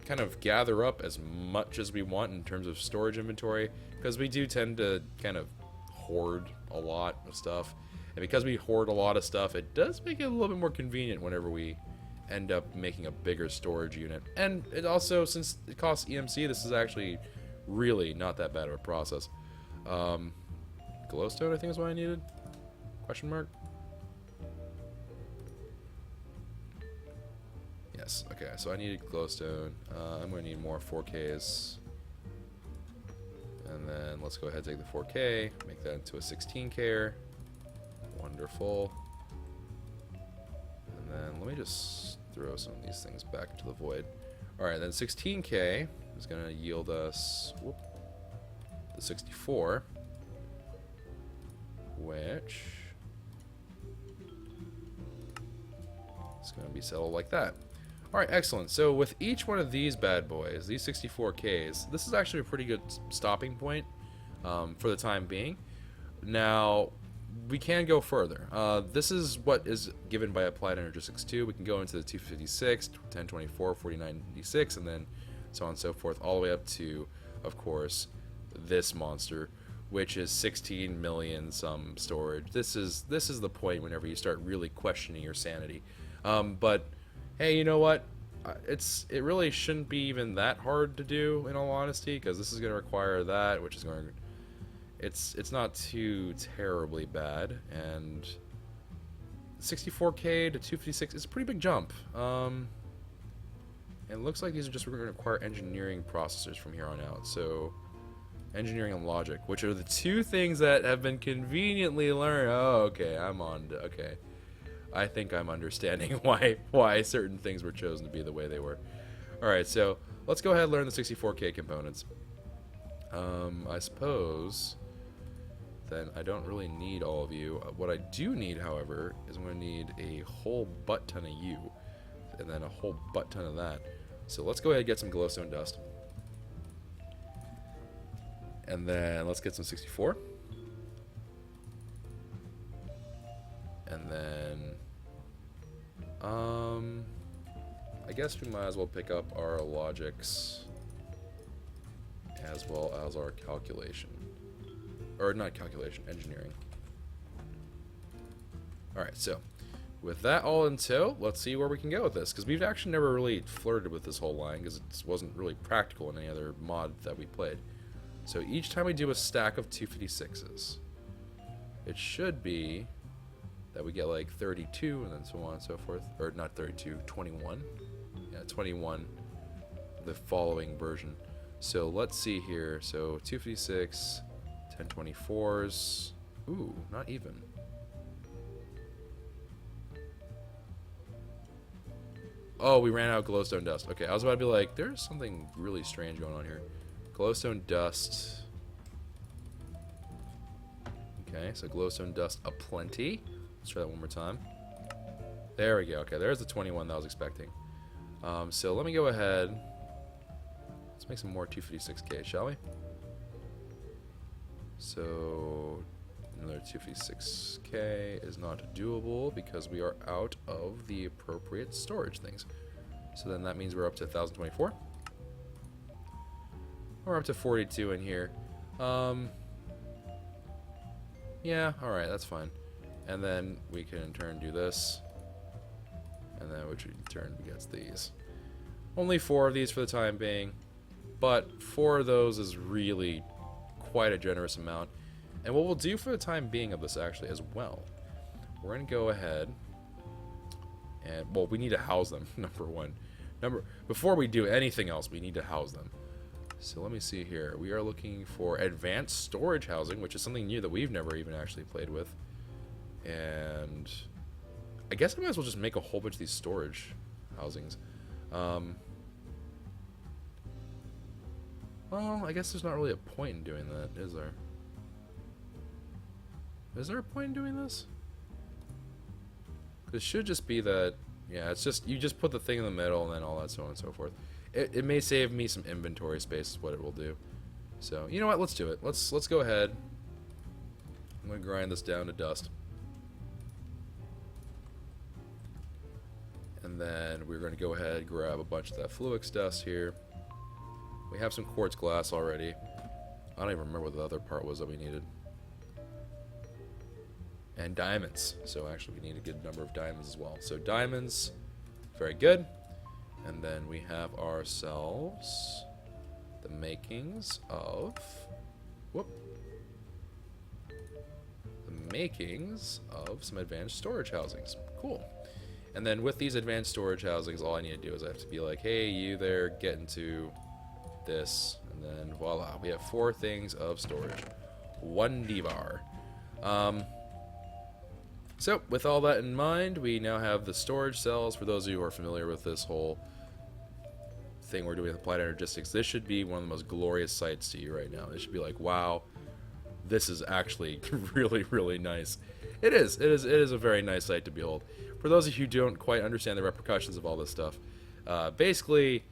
kind of gather up as much as we want in terms of storage inventory, because we do tend to kind of hoard a lot of stuff. And because we hoard a lot of stuff, it does make it a little bit more convenient whenever we end up making a bigger storage unit. And it also, since it costs EMC, this is actually really not that bad of a process. Glowstone, I think is what I needed? Question mark? Yes, okay, so I needed glowstone. I'm going to need more 4Ks. And then let's go ahead and take the 4K, make that into a 16K. Wonderful. And then let me just throw some of these things back into the void. Alright, then 16K is going to yield us the 64, which is going to be settled like that. Alright, excellent. So with each one of these bad boys, these 64Ks, this is actually a pretty good stopping point for the time being. Now, we can go further. This is what is given by Applied Energy 62. We can go into the 256, 1024, 4996, and then so on and so forth, all the way up to, of course, this monster, which is 16 million some storage. This is the point whenever you start really questioning your sanity. But hey, you know what? It really shouldn't be even that hard to do, in all honesty, because this is going to require that, which is going to... it's not too terribly bad, and 64K to 256 is a pretty big jump. It looks like these are just going to require engineering processors from here on out. So engineering and logic, which are the two things that have been conveniently learned. Oh, okay, okay. I think I'm understanding why certain things were chosen to be the way they were. All right, so let's go ahead and learn the 64K components. I suppose then I don't really need all of you. What I do need, however, is I'm going to need a whole butt ton of you, and then a whole butt ton of that. So let's go ahead and get some glowstone dust. And then let's get some 64. And then, I guess we might as well pick up our logics as well as our calculation. Or not calculation, engineering. Alright, so with that all in tow, let's see where we can go with this, because we've actually never really flirted with this whole line, because it wasn't really practical in any other mod that we played. So each time we do a stack of 256s, it should be that we get like 32 and then so on and so forth. Or not 32, 21. Yeah, 21, the following version. So let's see here. So 256, 1024s. Ooh, not even. Oh, we ran out of glowstone dust. Okay, I was about to be like, there's something really strange going on here. Glowstone dust. Okay, so glowstone dust aplenty. Let's try that one more time. There we go. Okay, there's the 21 that I was expecting. So let me go ahead. Let's make some more 256K, shall we? So another 256K is not doable because we are out of the appropriate storage things. So then that means we're up to 1024. We're up to 42 in here. Yeah, alright, that's fine. And then we can in turn do this. And then which in turn begets these. Only 4 of these for the time being. But 4 of those is really quite a generous amount. And what we'll do for the time being of this actually as well, we're going to go ahead and, well, we need to house them, number one. Before we do anything else, we need to house them. So let me see here. We are looking for advanced storage housing, which is something new that we've never even actually played with. And I guess I might as well just make a whole bunch of these storage housings. Well, I guess there's not really a point in doing that, is there? Is there a point in doing this? It should just be that, yeah, it's just, you just put the thing in the middle and then all that so on and so forth. It may save me some inventory space is what it will do. So, you know what, let's do it. Let's go ahead. I'm going to grind this down to dust. And then we're going to go ahead and grab a bunch of that Fluix dust here. We have some quartz glass already. I don't even remember what the other part was that we needed. And diamonds. So actually we need a good number of diamonds as well. So diamonds, very good. And then we have ourselves the makings of... Whoop. The makings of some advanced storage housings. Cool. And then with these advanced storage housings, all I need to do is I have to be like, hey, you there, get into this. And then voila, we have 4 things of storage. 1 D-bar. So, with all that in mind, we now have the storage cells. For those of you who are familiar with this whole thing we're doing with applied energistics, this should be one of the most glorious sights to you right now. It should be like, wow, this is actually really, really nice. It is a very nice sight to behold. For those of you who don't quite understand the repercussions of all this stuff, basically,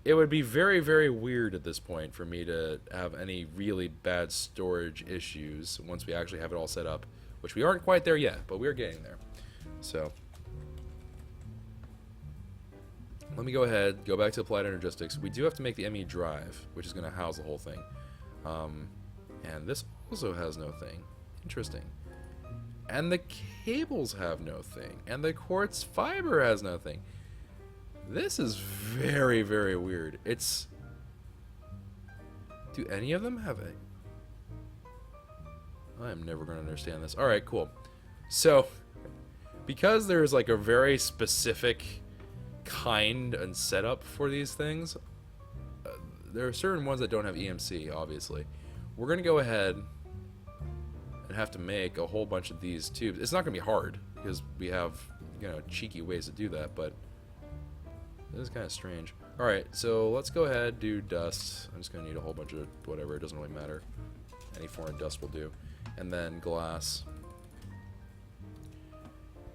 it would be very, very weird at this point for me to have any really bad storage issues once we actually have it all set up. Which we aren't quite there yet, but we're getting there. So, let me go ahead, go back to applied energistics. We do have to make the ME drive, which is going to house the whole thing. And this also has no thing. Interesting. And the cables have no thing. And the quartz fiber has no thing. This is very, very weird. It's... Do any of them have a... I am never going to understand this. Alright, cool. So, because there's like a very specific kind and setup for these things, there are certain ones that don't have EMC, obviously. We're going to go ahead and have to make a whole bunch of these tubes. It's not going to be hard, because we have, you know, cheeky ways to do that, but this is kind of strange. Alright, so let's go ahead, do dust. I'm just going to need a whole bunch of whatever, it doesn't really matter. Any foreign dust will do. And then glass.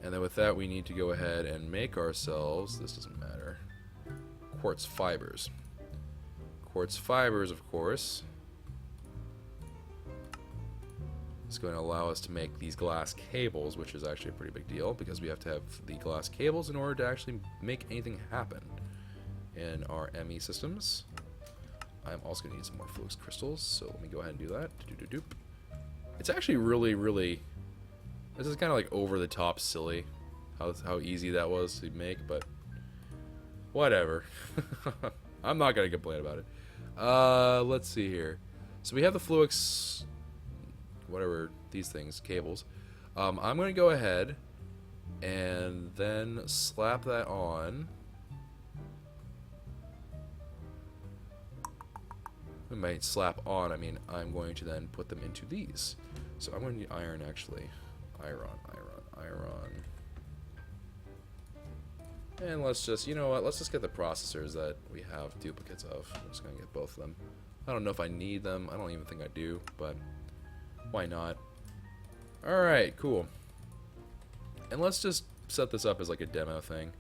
And then with that, we need to go ahead and make ourselves, this doesn't matter, quartz fibers. Quartz fibers, of course, is going to allow us to make these glass cables, which is actually a pretty big deal, because we have to have the glass cables in order to actually make anything happen in our ME systems. I'm also going to need some more flux crystals, so let me go ahead and do that. Doop. It's actually really, this is kind of like over the top silly how easy that was to make, but whatever. I'm not going to complain about it. Let's see here. So we have the flux, whatever, these things, cables. I'm going to go ahead and then slap that on. I might slap on, I mean, I'm going to then put them into these. So I'm going to need iron, actually. Iron. And let's just, you know what, let's just get the processors that we have duplicates of. I'm just going to get both of them. I don't know if I need them. I don't even think I do, but why not? Alright, cool. And let's just set this up as like a demo thing.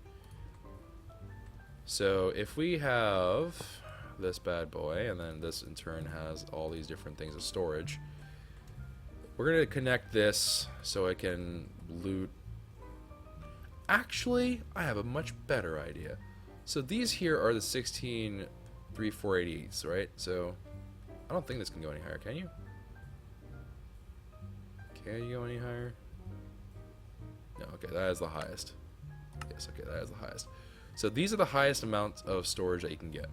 So if we have this bad boy, and then this in turn has all these different things of storage, we're going to connect this so I can loot. Actually, I have a much better idea. So these here are the 16.3488s, right? So I don't think this can go any higher, can you? Can you go any higher? No, okay, that is the highest. Yes, okay, that is the highest. So these are the highest amounts of storage that you can get.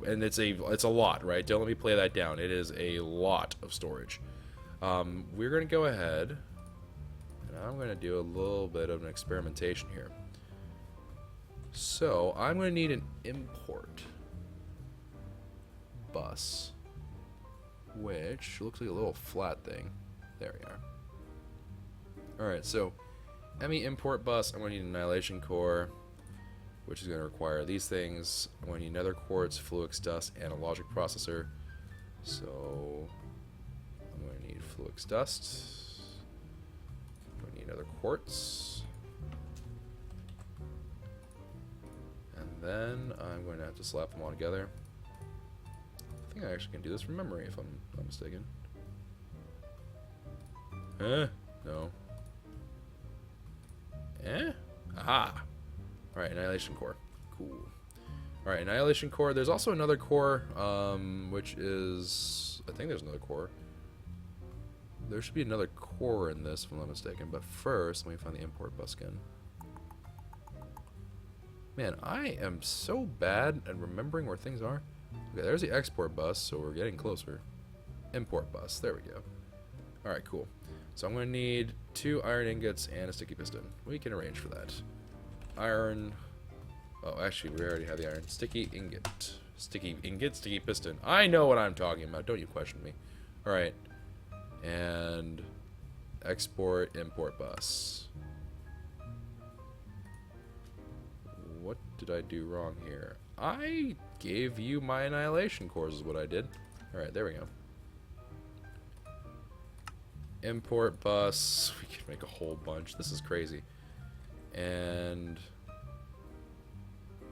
And it's a lot, right? Don't let me play that down. It is a lot of storage. We're going to go ahead, and I'm going to do a little bit of an experimentation here. So I'm going to need an import bus, which looks like a little flat thing. There we are. Alright, so ME import bus, I'm going to need an annihilation core, which is going to require these things. I'm going to need another quartz, flux dust, and a logic processor. So I'm going to need flux dust. I'm going to need another quartz. And then I'm going to have to slap them all together. I think I actually can do this from memory if I'm not mistaken. No. Aha! Alright, Annihilation Core. Cool. Alright, Annihilation Core. There's also another core, which is... I think there's another core. There should be another core in this, if I'm not mistaken. But first, let me find the import bus again. Man, I am so bad at remembering where things are. Okay, there's the export bus, so we're getting closer. Import bus. There we go. Alright, cool. So I'm going to need 2 iron ingots and a sticky piston. We can arrange for that. Iron. Oh, actually, we already have the iron. Sticky ingot. Sticky ingot, sticky piston. I know what I'm talking about. Don't you question me. Alright. And export, import bus. What did I do wrong here? I gave you my annihilation cores is what I did. Alright, there we go. Import bus. We can make a whole bunch. This is crazy. And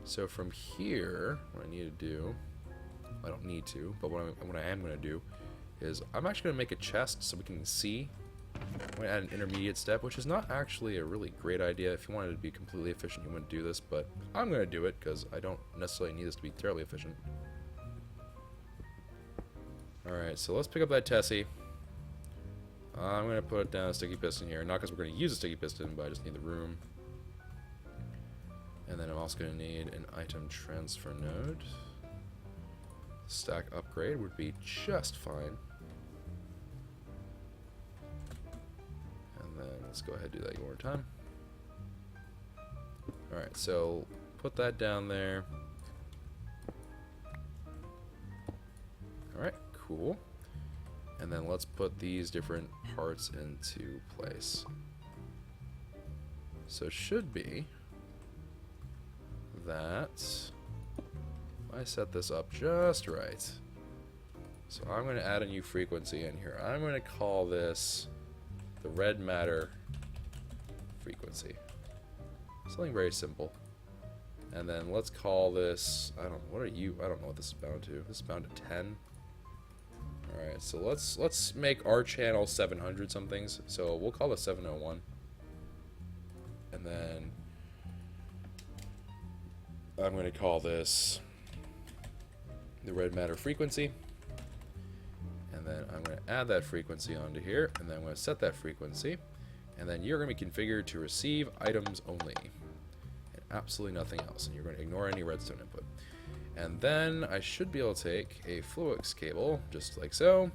so from here, what I need to do, I don't need to, but what I am going to do is I'm actually going to make a chest so we can see. I'm going to add an intermediate step, which is not actually a really great idea. If you wanted to be completely efficient, you wouldn't do this, but I'm going to do it because I don't necessarily need this to be terribly efficient. Alright, so let's pick up that Tessie. I'm going to put down a sticky piston here, not because we're going to use a sticky piston, but I just need the room. And then I'm also going to need an item transfer node. Stack upgrade would be just fine. let's go ahead and do that one more time. Alright, so put that down there. Alright, cool. And then let's put these different parts into place. So it should be that if I set this up just right. So I'm going to add a new frequency in here. I'm going to call this the red matter frequency. Something very simple. And then let's call this, I don't know, what are you? I don't know what this is bound to. This is bound to 10. Alright, so let's make our channel 700 somethings. So we'll call it 701. And then I'm going to call this the red matter frequency. And then I'm going to add that frequency onto here. And then I'm going to set that frequency. And then you're going to be configured to receive items only. And absolutely nothing else. And you're going to ignore any redstone input. And then I should be able to take a Fluix cable, just like so.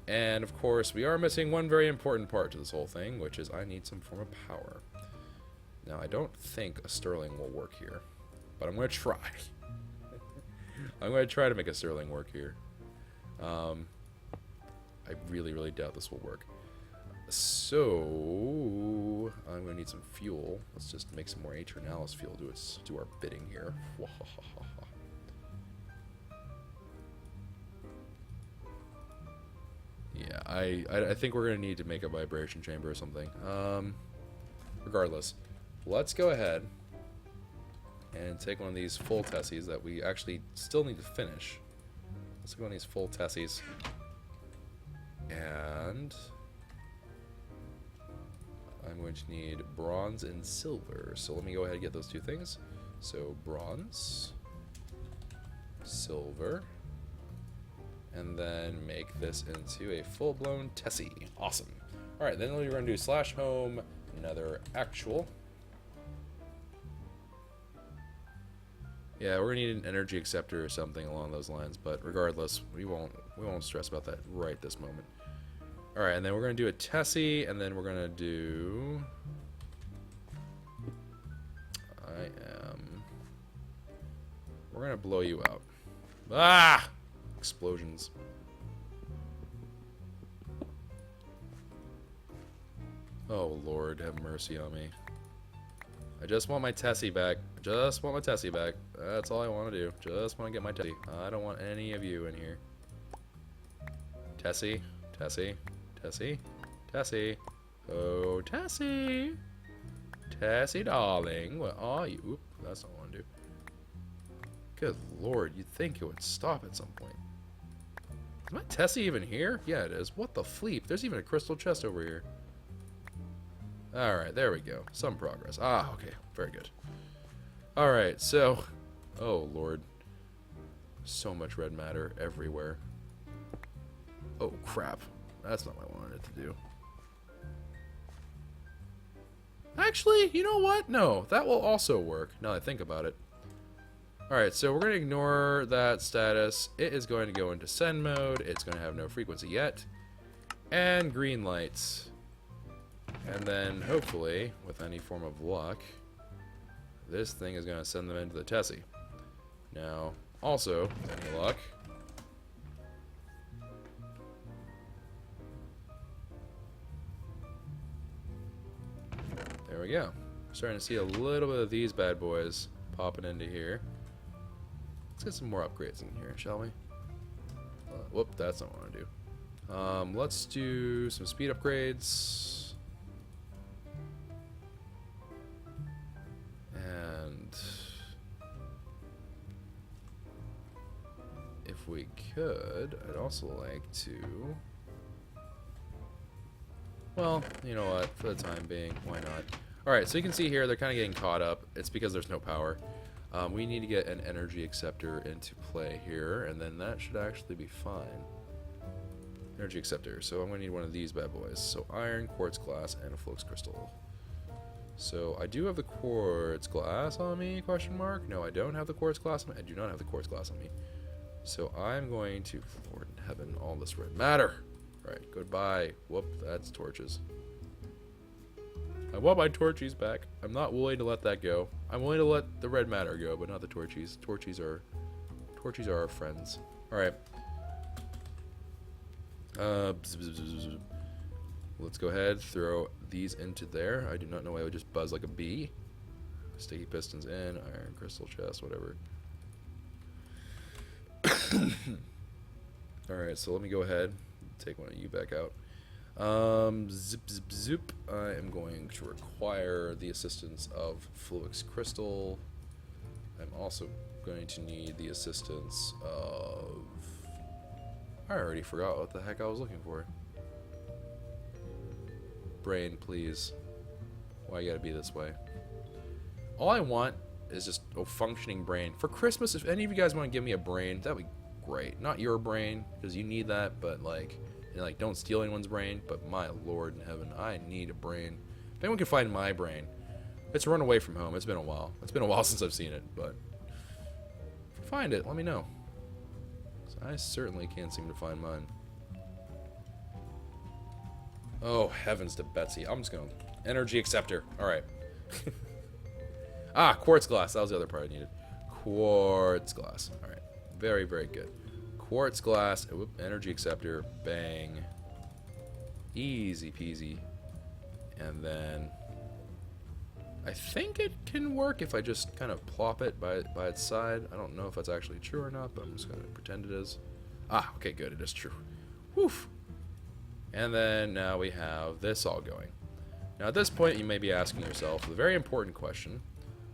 And of course, we are missing one very important part to this whole thing, which is I need some form of power. Now, I don't think a Stirling will work here, but I'm going to try. I'm going to try to make a Stirling work here. I really, really doubt this will work. So, I'm going to need some fuel. Let's just make some more Aeternalis fuel. Do our bidding here. Yeah, I think we're going to need to make a vibration chamber or something. Regardless, let's go ahead and take one of these full Tessies that we actually still need to finish. Let's take one of these full Tessies. And I'm going to need bronze and silver. So let me go ahead and get those two things. So bronze, silver, and then make this into a full-blown Tessie. Awesome. Alright, then we're going to do /home nether actual. Yeah, we're going to need an energy acceptor or something along those lines, but regardless, we won't stress about that right this moment. Alright, and then we're going to do a Tessie, and then we're going to do... We're going to blow you out. Ah! Explosions. Oh, Lord, have mercy on me. I just want my Tessie back. I just want my Tessie back. That's all I want to do. Just want to get my Tessie. I don't want any of you in here. Tessie. Tessie. Tessie. Tessie. Oh, Tessie. Tessie, darling. What are you? Oop, that's not what I want to do. Good Lord, you'd think it would stop at some point. Is my Tessie even here? Yeah, it is. What the fleep? There's even a crystal chest over here. Alright, there we go. Some progress. Ah, okay. Very good. Alright, so... Oh, Lord. So much red matter everywhere. Oh, crap. That's not what I wanted it to do. Actually, you know what? No, that will also work, now that I think about it. Alright, so we're going to ignore that status. It is going to go into send mode. It's going to have no frequency yet. And green lights. And then, hopefully, with any form of luck, this thing is going to send them into the Tessie. Now, also, with any luck... There we go. Starting to see a little bit of these bad boys popping into here. Let's get some more upgrades in here, shall we? Whoop, that's not what I want to do. Let's do some speed upgrades. And if we could, I'd also like to... Well, you know what, for the time being, why not? Alright, so you can see here, they're kind of getting caught up. It's because there's no power. We need to get an energy acceptor into play here, and then that should actually be fine. Energy acceptor, so I'm going to need one of these bad boys. So iron, quartz glass, and a flux crystal. So I do have the quartz glass on me, question mark? No, I don't have the quartz glass on me. I do not have the quartz glass on me. So I'm going to, Lord in heaven, all this red matter. Alright, goodbye. Whoop, that's torches. I want my torchies back. I'm not willing to let that go. I'm willing to let the red matter go, but not the torchies. Torchies are our friends. All right. Let's go ahead, throw these into there. I do not know why I would just buzz like a bee. Sticky pistons in, iron crystal chest, whatever. Alright, so let me go ahead, take one of you back out. Zip, zip, zip. I am going to require the assistance of Fluix Crystal. I'm also going to need the assistance of... I already forgot what the heck I was looking for. Brain, please. Why you gotta be this way? All I want is just a functioning brain. For Christmas, if any of you guys want to give me a brain, that'd be great. Not your brain, because you need that, but like, don't steal anyone's brain, but my lord in heaven, I need a brain. If anyone can find my brain, it's run away from home. It's been a while. It's been a while since I've seen it, but if you find it, let me know. I certainly can't seem to find mine. Oh, heavens to Betsy. I'm just going to... Energy acceptor. Alright. Ah, quartz glass. That was the other part I needed. Quartz glass. Alright. Very, very good. Quartz glass. Whoop, energy acceptor. Bang. Easy peasy. And then... I think it can work if I just kind of plop it by its side. I don't know if that's actually true or not, but I'm just going to pretend it is. Ah, okay, good. It is true. Woof. And then now we have this all going. Now at this point you may be asking yourself the very important question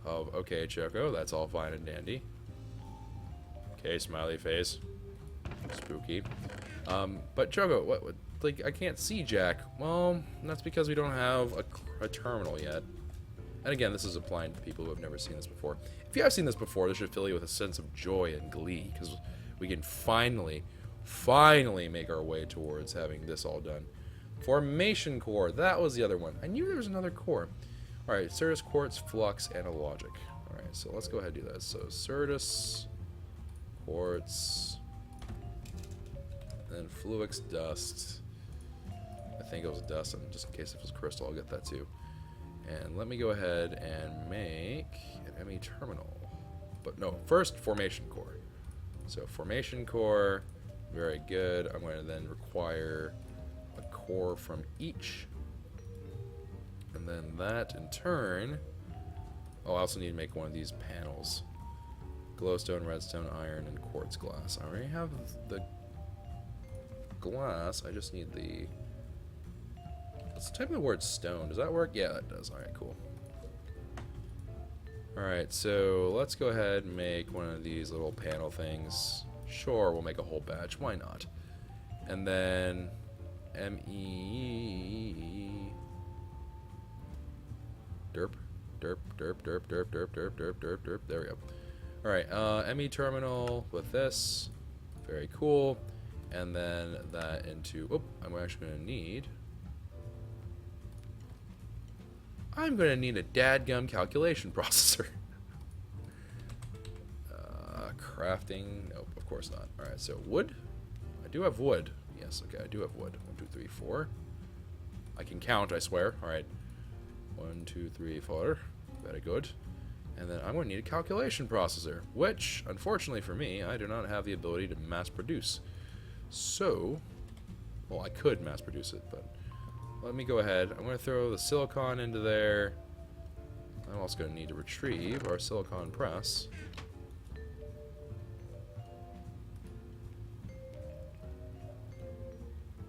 of, okay, Choco, that's all fine and dandy. Okay, smiley face. Spooky. But Choco, what, like, I can't see Jack. Well, that's because we don't have a terminal yet. And again, this is applying to people who have never seen this before. If you have seen this before, this should fill you with a sense of joy and glee, because we can finally make our way towards having this all done. Formation core, that was the other one. I knew there was another core. Alright, Certus, Quartz, Flux, and a Logic. Alright, so let's go ahead and do that. So Certus, Quartz, and then Fluix Dust. I think it was dust, and just in case it was crystal, I'll get that too. And let me go ahead and make an ME terminal. But no, first formation core. So formation core, very good. I'm going to then require a core from each. And then that in turn, oh, I also need to make one of these panels. Glowstone, redstone, iron, and quartz glass. I already have the glass, I just need the... Let's type in the word stone. Does that work? Yeah, that does. Alright, cool. Alright, so let's go ahead and make one of these little panel things. Sure, we'll make a whole batch. Why not? And then ME derp derp derp derp derp derp derp derp derp derp. There we go. Alright, ME terminal with this. Very cool. And then that into... Oh, I'm actually going to need... I'm going to need a dadgum calculation processor. Crafting. Nope, of course not. Alright, so wood. I do have wood. Yes, okay, I do have wood. 1, 2, 3, 4. I can count, I swear. Alright. 1, 2, 3, 4. Very good. And then I'm going to need a calculation processor, which, unfortunately for me, I do not have the ability to mass produce. So, well, I could mass produce it, but let me go ahead. I'm going to throw the silicon into there. I'm also going to need to retrieve our silicon press.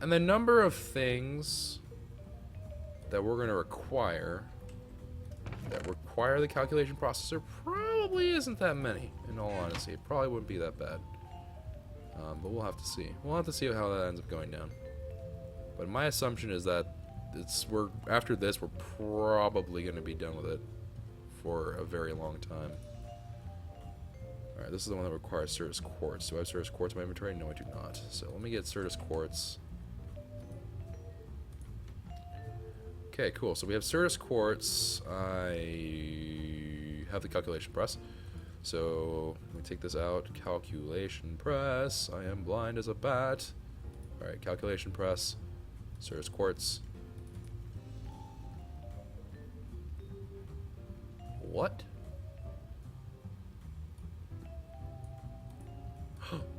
And the number of things that we're going to require that require the calculation processor probably isn't that many, in all honesty. It probably wouldn't be that bad. But we'll have to see. We'll have to see how that ends up going down. But my assumption is that after this, we're probably going to be done with it for a very long time. Alright, this is the one that requires Certus Quartz. Do I have Certus Quartz in my inventory? No, I do not. So let me get Certus Quartz. Okay, cool. So we have Certus Quartz. I have the calculation press. So let me take this out. Calculation press. I am blind as a bat. Alright, calculation press. Certus Quartz. What?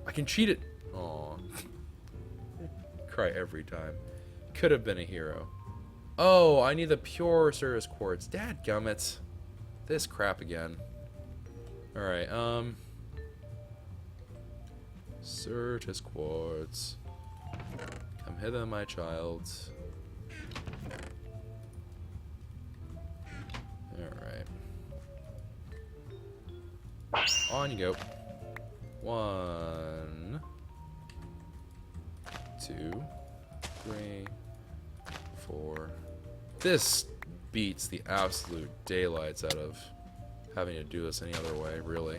I can cheat it. Aw. Cry every time. Could have been a hero. Oh, I need the pure Cirrus Quartz. Dadgummit. This crap again. Alright, Cirrus Quartz. Come hither, my child. Alright. On you go. 1, 2, 3, 4. This beats the absolute daylights out of having to do this any other way, really.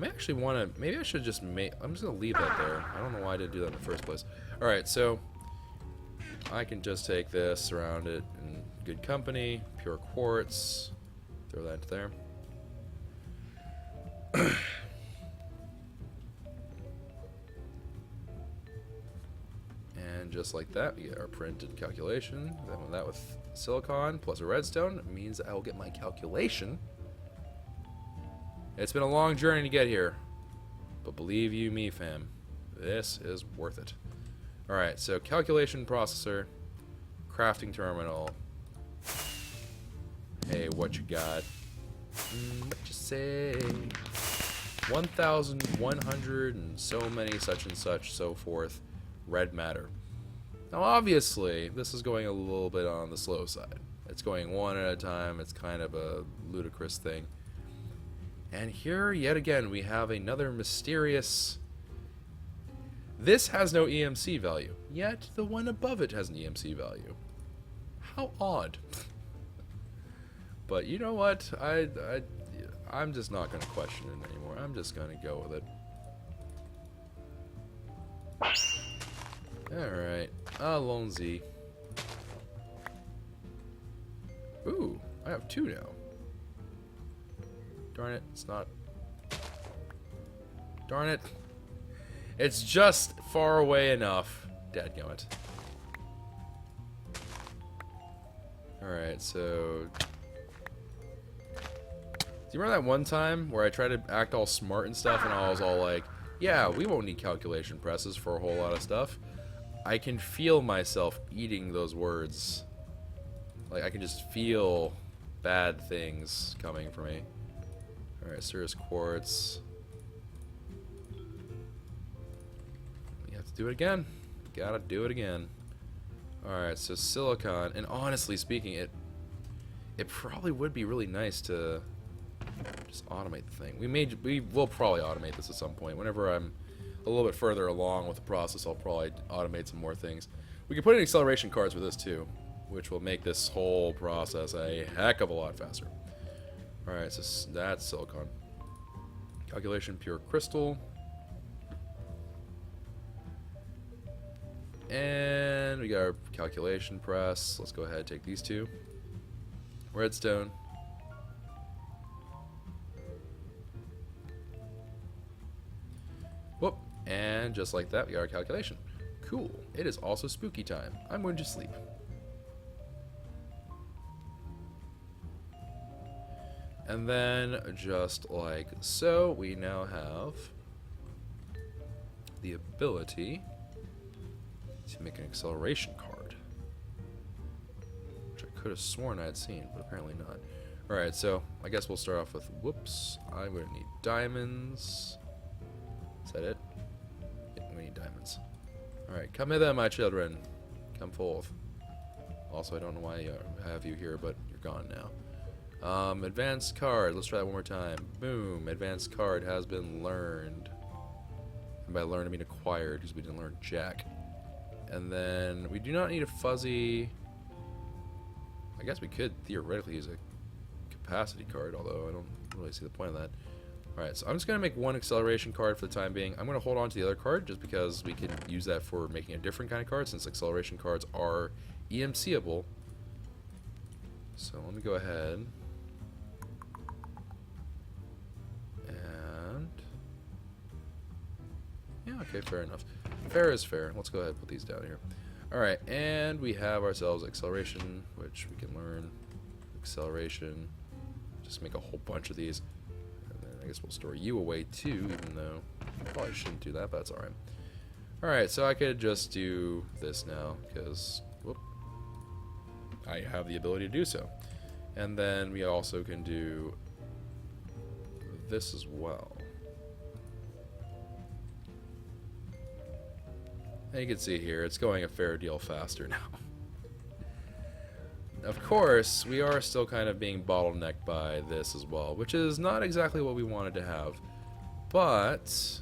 I actually want to... Maybe I should just make... I'm just going to leave that there. I don't know why I didn't do that in the first place. Alright, so... I can just take this, surround it in good company. Pure quartz. Throw that into there. And just like that, we get our printed calculation. Then with that with silicon plus a redstone, it means I will get my calculation. It's been a long journey to get here, but believe you me, fam, this is worth it. Alright, so calculation processor, crafting terminal. Hey, what you got? What you say? 1,100 and so many such and such, so forth, red matter. Now obviously, this is going a little bit on the slow side. It's going one at a time, it's kind of a ludicrous thing. And here, yet again, we have another mysterious... This has no EMC value, yet the one above it has an EMC value. How odd. But you know what? I'm just not going to question it anymore. I'm just going to go with it. Alright. Allons-y. Ooh, I have 2 now. Darn it, it's not... Darn it. It's just far away enough. Dadgummit. Alright, so... Do you remember that one time where I tried to act all smart and stuff and I was all like, yeah, we won't need calculation presses for a whole lot of stuff? I can feel myself eating those words. Like, I can just feel bad things coming for me. Alright, Cirrus Quartz. We have to do it again. Gotta do it again. Alright, so silicon. And honestly speaking, it probably would be really nice to just automate the thing. We will probably automate this at some point. Whenever I'm a little bit further along with the process, I'll probably automate some more things. We can put in acceleration cards with this too, which will make this whole process a heck of a lot faster. Alright, so that's silicon. Calculation, pure crystal. And we got our calculation press. Let's go ahead and take these 2. Redstone. Whoop. And just like that, we got our calculation. Cool. It is also spooky time. I'm going to sleep. And then, just like so, we now have the ability to make an acceleration card. Which I could have sworn I had seen, but apparently not. Alright, so I guess we'll start off with, whoops, I'm going to need diamonds. Is that it? Yeah, we need diamonds. Alright, come hither, my children. Come forth. Also, I don't know why I have you here, but you're gone now. Advanced card. Let's try that one more time. Boom. Advanced card has been learned. And by learned, I mean acquired, because we didn't learn jack. And then we do not need a fuzzy... I guess we could theoretically use a capacity card, although I don't really see the point of that. Alright, so I'm just going to make one acceleration card for the time being. I'm going to hold on to the other card just because we can use that for making a different kind of card, since acceleration cards are EMC-able. So let me go ahead. And... yeah, okay, fair enough. Fair is fair. Let's go ahead and put these down here. Alright, and we have ourselves acceleration, which we can learn acceleration. Just make a whole bunch of these. And then I guess we'll store you away too, even though I probably shouldn't do that, but that's alright. Alright, so I could just do this now, because I have the ability to do so. And then we also can do this as well. And you can see here, it's going a fair deal faster now. Of course, we are still kind of being bottlenecked by this as well, which is not exactly what we wanted to have. But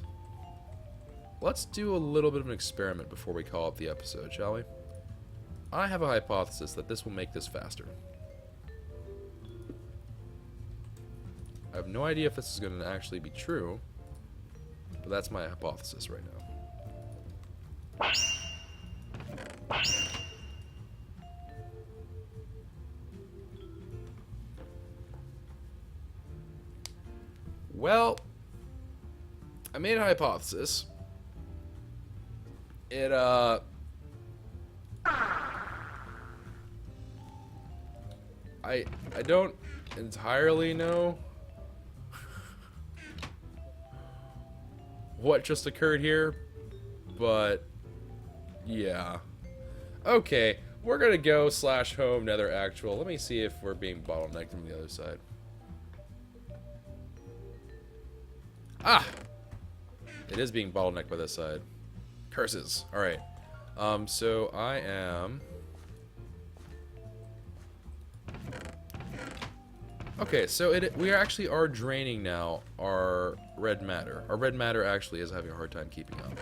let's do a little bit of an experiment before we call it the episode, shall we? I have a hypothesis that this will make this faster. I have no idea if this is going to actually be true, but that's my hypothesis right now. Well, I made a hypothesis. I don't entirely know what just occurred here, but yeah. Okay, we're gonna go /home nether actual. Let me see if we're being bottlenecked from the other side. Ah! It is being bottlenecked by this side. Curses. Alright. So I am... Okay, so we actually are draining now our red matter. Our red matter actually is having a hard time keeping up.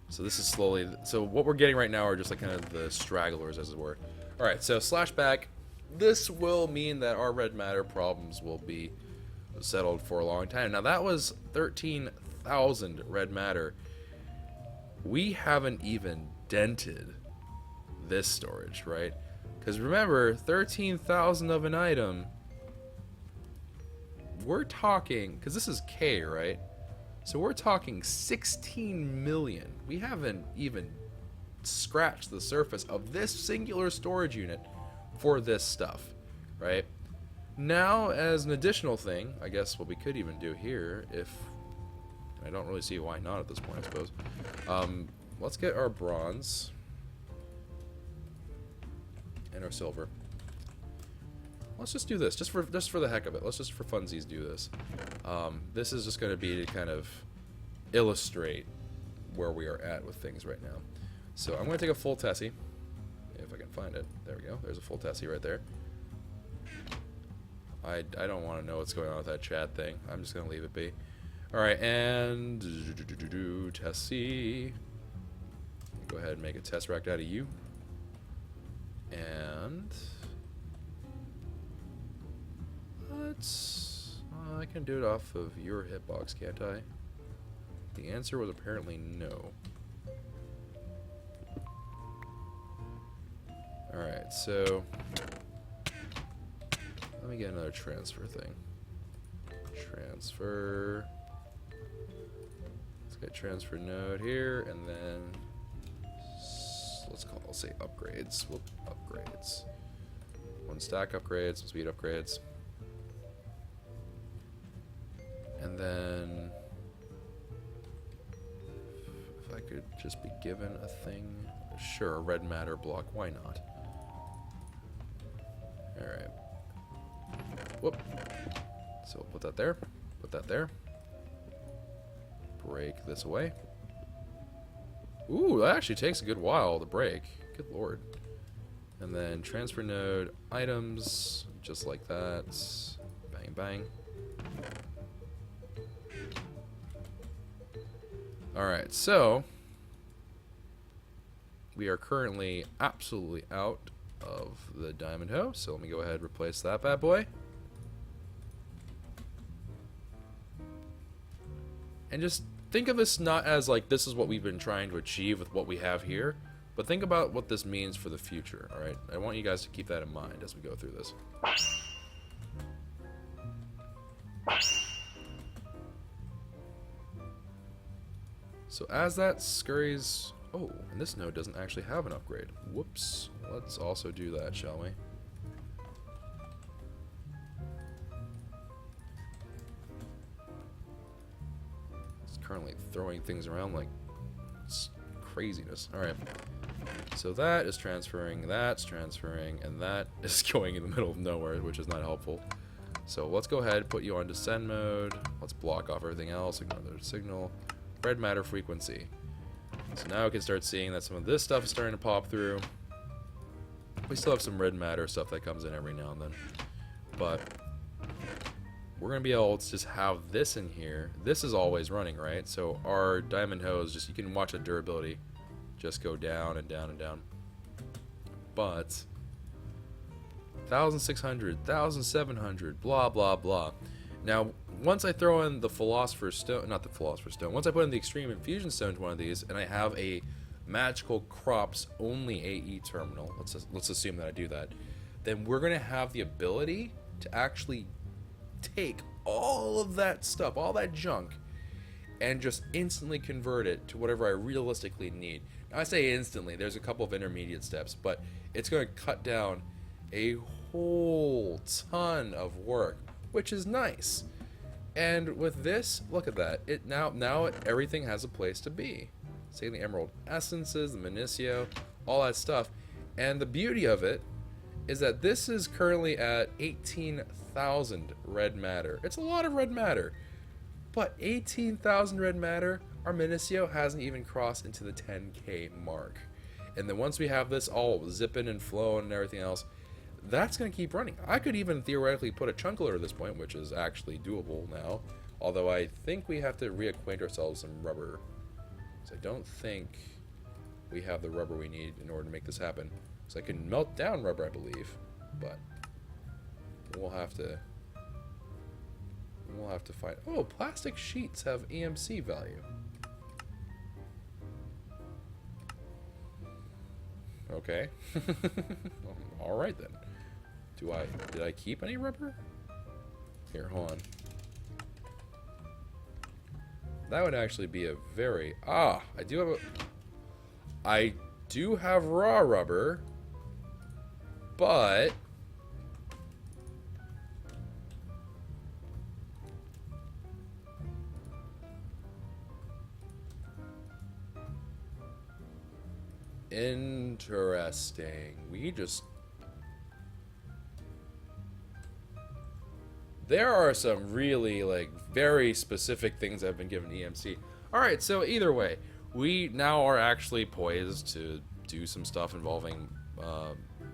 So this is slowly... So what we're getting right now are just like kind of the stragglers, as it were. Alright, so /back. This will mean that our red matter problems will be settled for a long time. Now that was 13,000 red matter. We haven't even dented this storage, right? Because remember, 13,000 of an item, we're talking, because this is K, right? So we're talking 16 million. We haven't even scratched the surface of this singular storage unit for this stuff, right? Now, as an additional thing, I guess what we could even do here, if I don't really see why not at this point, I suppose. Let's get our bronze and our silver. Let's just do this, just for the heck of it. Let's just for funsies do this. This is just going to be to kind of illustrate where we are at with things right now. So I'm going to take a full Tessie, if I can find it. There we go. There's a full Tessie right there. I don't want to know what's going on with that chat thing. I'm just going to leave it be. Alright, and Tessie. Go ahead and make a Tesseract out of you. And let's... I can do it off of your hitbox, can't I? The answer was apparently no. Alright, so... Let me get another transfer thing. Transfer. Let's get transfer node here, and then let's say upgrades. Upgrades. One stack upgrades, some speed upgrades. And then if I could just be given a thing. Sure, a red matter block, why not? Alright. Whoop. So we'll put that there. Put that there. Break this away. Ooh, that actually takes a good while to break. Good lord. And then transfer node items, just like that. Bang, bang. Alright, so we are currently absolutely out of the diamond hoe, so let me go ahead and replace that bad boy. And just think of this not as like this is what we've been trying to achieve with what we have here, but think about what this means for the future, alright? I want you guys to keep that in mind as we go through this. So as that scurries... Oh, and this node doesn't actually have an upgrade. Whoops. Let's also do that, shall we? currently throwing things around like it's craziness. Alright. So that is transferring, that's transferring, and that is going in the middle of nowhere, which is not helpful. So let's go ahead, put you on descend mode. Let's block off everything else, ignore the signal. Red matter frequency. So now we can start seeing that some of this stuff is starting to pop through. We still have some red matter stuff that comes in every now and then. But we're going to be able to just have this in here. This is always running, right? So our diamond hose, just you can watch the durability just go down and down and down. But 1,600, 1,700, blah, blah, blah. Now, once I throw in the Philosopher's Stone, not the Philosopher's Stone, once I put in the Extreme Infusion Stone to one of these, and I have a Magical Crops only AE terminal, let's assume that I do that, then we're going to have the ability to actually take all of that stuff, all that junk, and just instantly convert it to whatever I realistically need. Now, I say instantly, there's a couple of intermediate steps, but it's going to cut down a whole ton of work, which is nice. And with this, look at that. It now everything has a place to be. Say the emerald essences, the Minicio, all that stuff. And the beauty of it is that this is currently at 18,000 red matter. It's a lot of red matter. But 18,000 red matter, our Minicio hasn't even crossed into the 10k mark. And then once we have this all zipping and flowing and everything else, that's going to keep running. I could even theoretically put a chunk loader at this point, which is actually doable now. Although I think we have to reacquaint ourselves with some rubber. So I don't think we have the rubber we need in order to make this happen. So I can melt down rubber, I believe. But we'll have to find... Oh, plastic sheets have EMC value. Okay. Alright then. Did I keep any rubber? Here, hold on. That would actually be a very... I do have raw rubber, but... Interesting. There are some really, like, very specific things that have been given EMC. Alright, so either way, we now are actually poised to do some stuff involving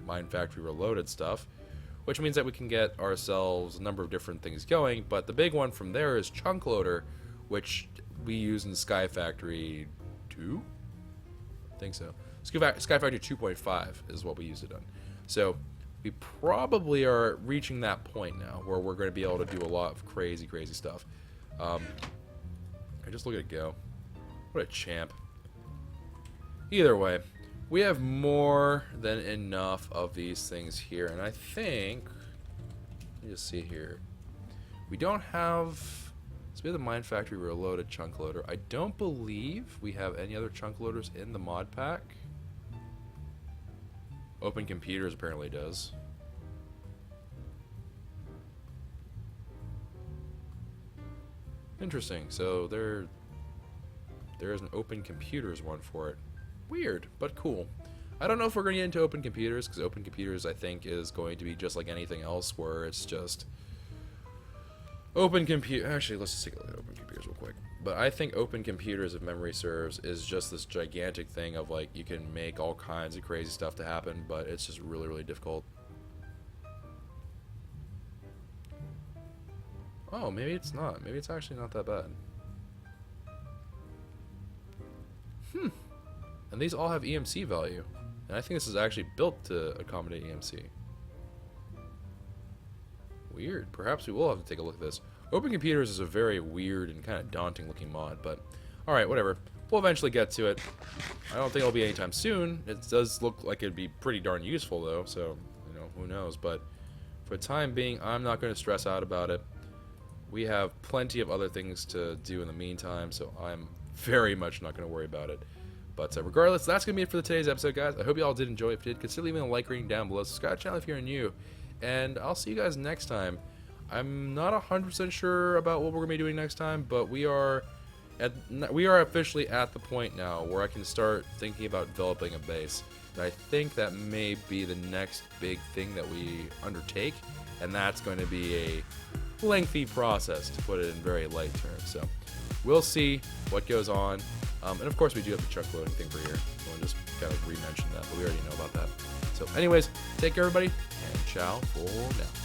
Mine Factory Reloaded stuff, which means that we can get ourselves a number of different things going, but the big one from there is Chunk Loader, which we use in Sky Factory 2? I think so. Sky Factory 2.5 is what we use it on. So we probably are reaching that point now where we're going to be able to do a lot of crazy, crazy stuff. I just look at it go. What a champ. Either way, we have more than enough of these things here, and I think, let me just see here. We don't have, so we have the Mine Factory Reloaded chunk loader. I don't believe we have any other chunk loaders in the mod pack. Open Computers apparently does. Interesting. So there is an Open Computers one for it. Weird, but cool. I don't know if we're going to get into Open Computers, because Open Computers, I think, is going to be just like anything else, where it's just Open Compute. Actually, let's just take a look at Open Computers real quick. But I think Open Computers, if memory serves, is just this gigantic thing of, like, you can make all kinds of crazy stuff to happen, but it's just really, really difficult. Oh, maybe it's not. Maybe it's actually not that bad. And these all have EMC value. And I think this is actually built to accommodate EMC. Weird. Perhaps we will have to take a look at this. Open Computers is a very weird and kind of daunting looking mod, but alright, whatever. We'll eventually get to it. I don't think it'll be anytime soon. It does look like it'd be pretty darn useful though, so, you know, who knows. But for the time being, I'm not going to stress out about it. We have plenty of other things to do in the meantime, so I'm very much not going to worry about it. But regardless, that's going to be it for today's episode, guys. I hope you all did enjoy. If you did, consider leaving a like rating down below. Subscribe to the channel if you're new. And I'll see you guys next time. I'm not 100% sure about what we're going to be doing next time, but we are we are officially at the point now where I can start thinking about developing a base. And I think that may be the next big thing that we undertake, and that's going to be a lengthy process, to put it in very light terms. So we'll see what goes on. And of course, we do have the chunk loading thing for here. I want to just kind of re-mention that, but we already know about that. So anyways, take care, everybody, and ciao for now.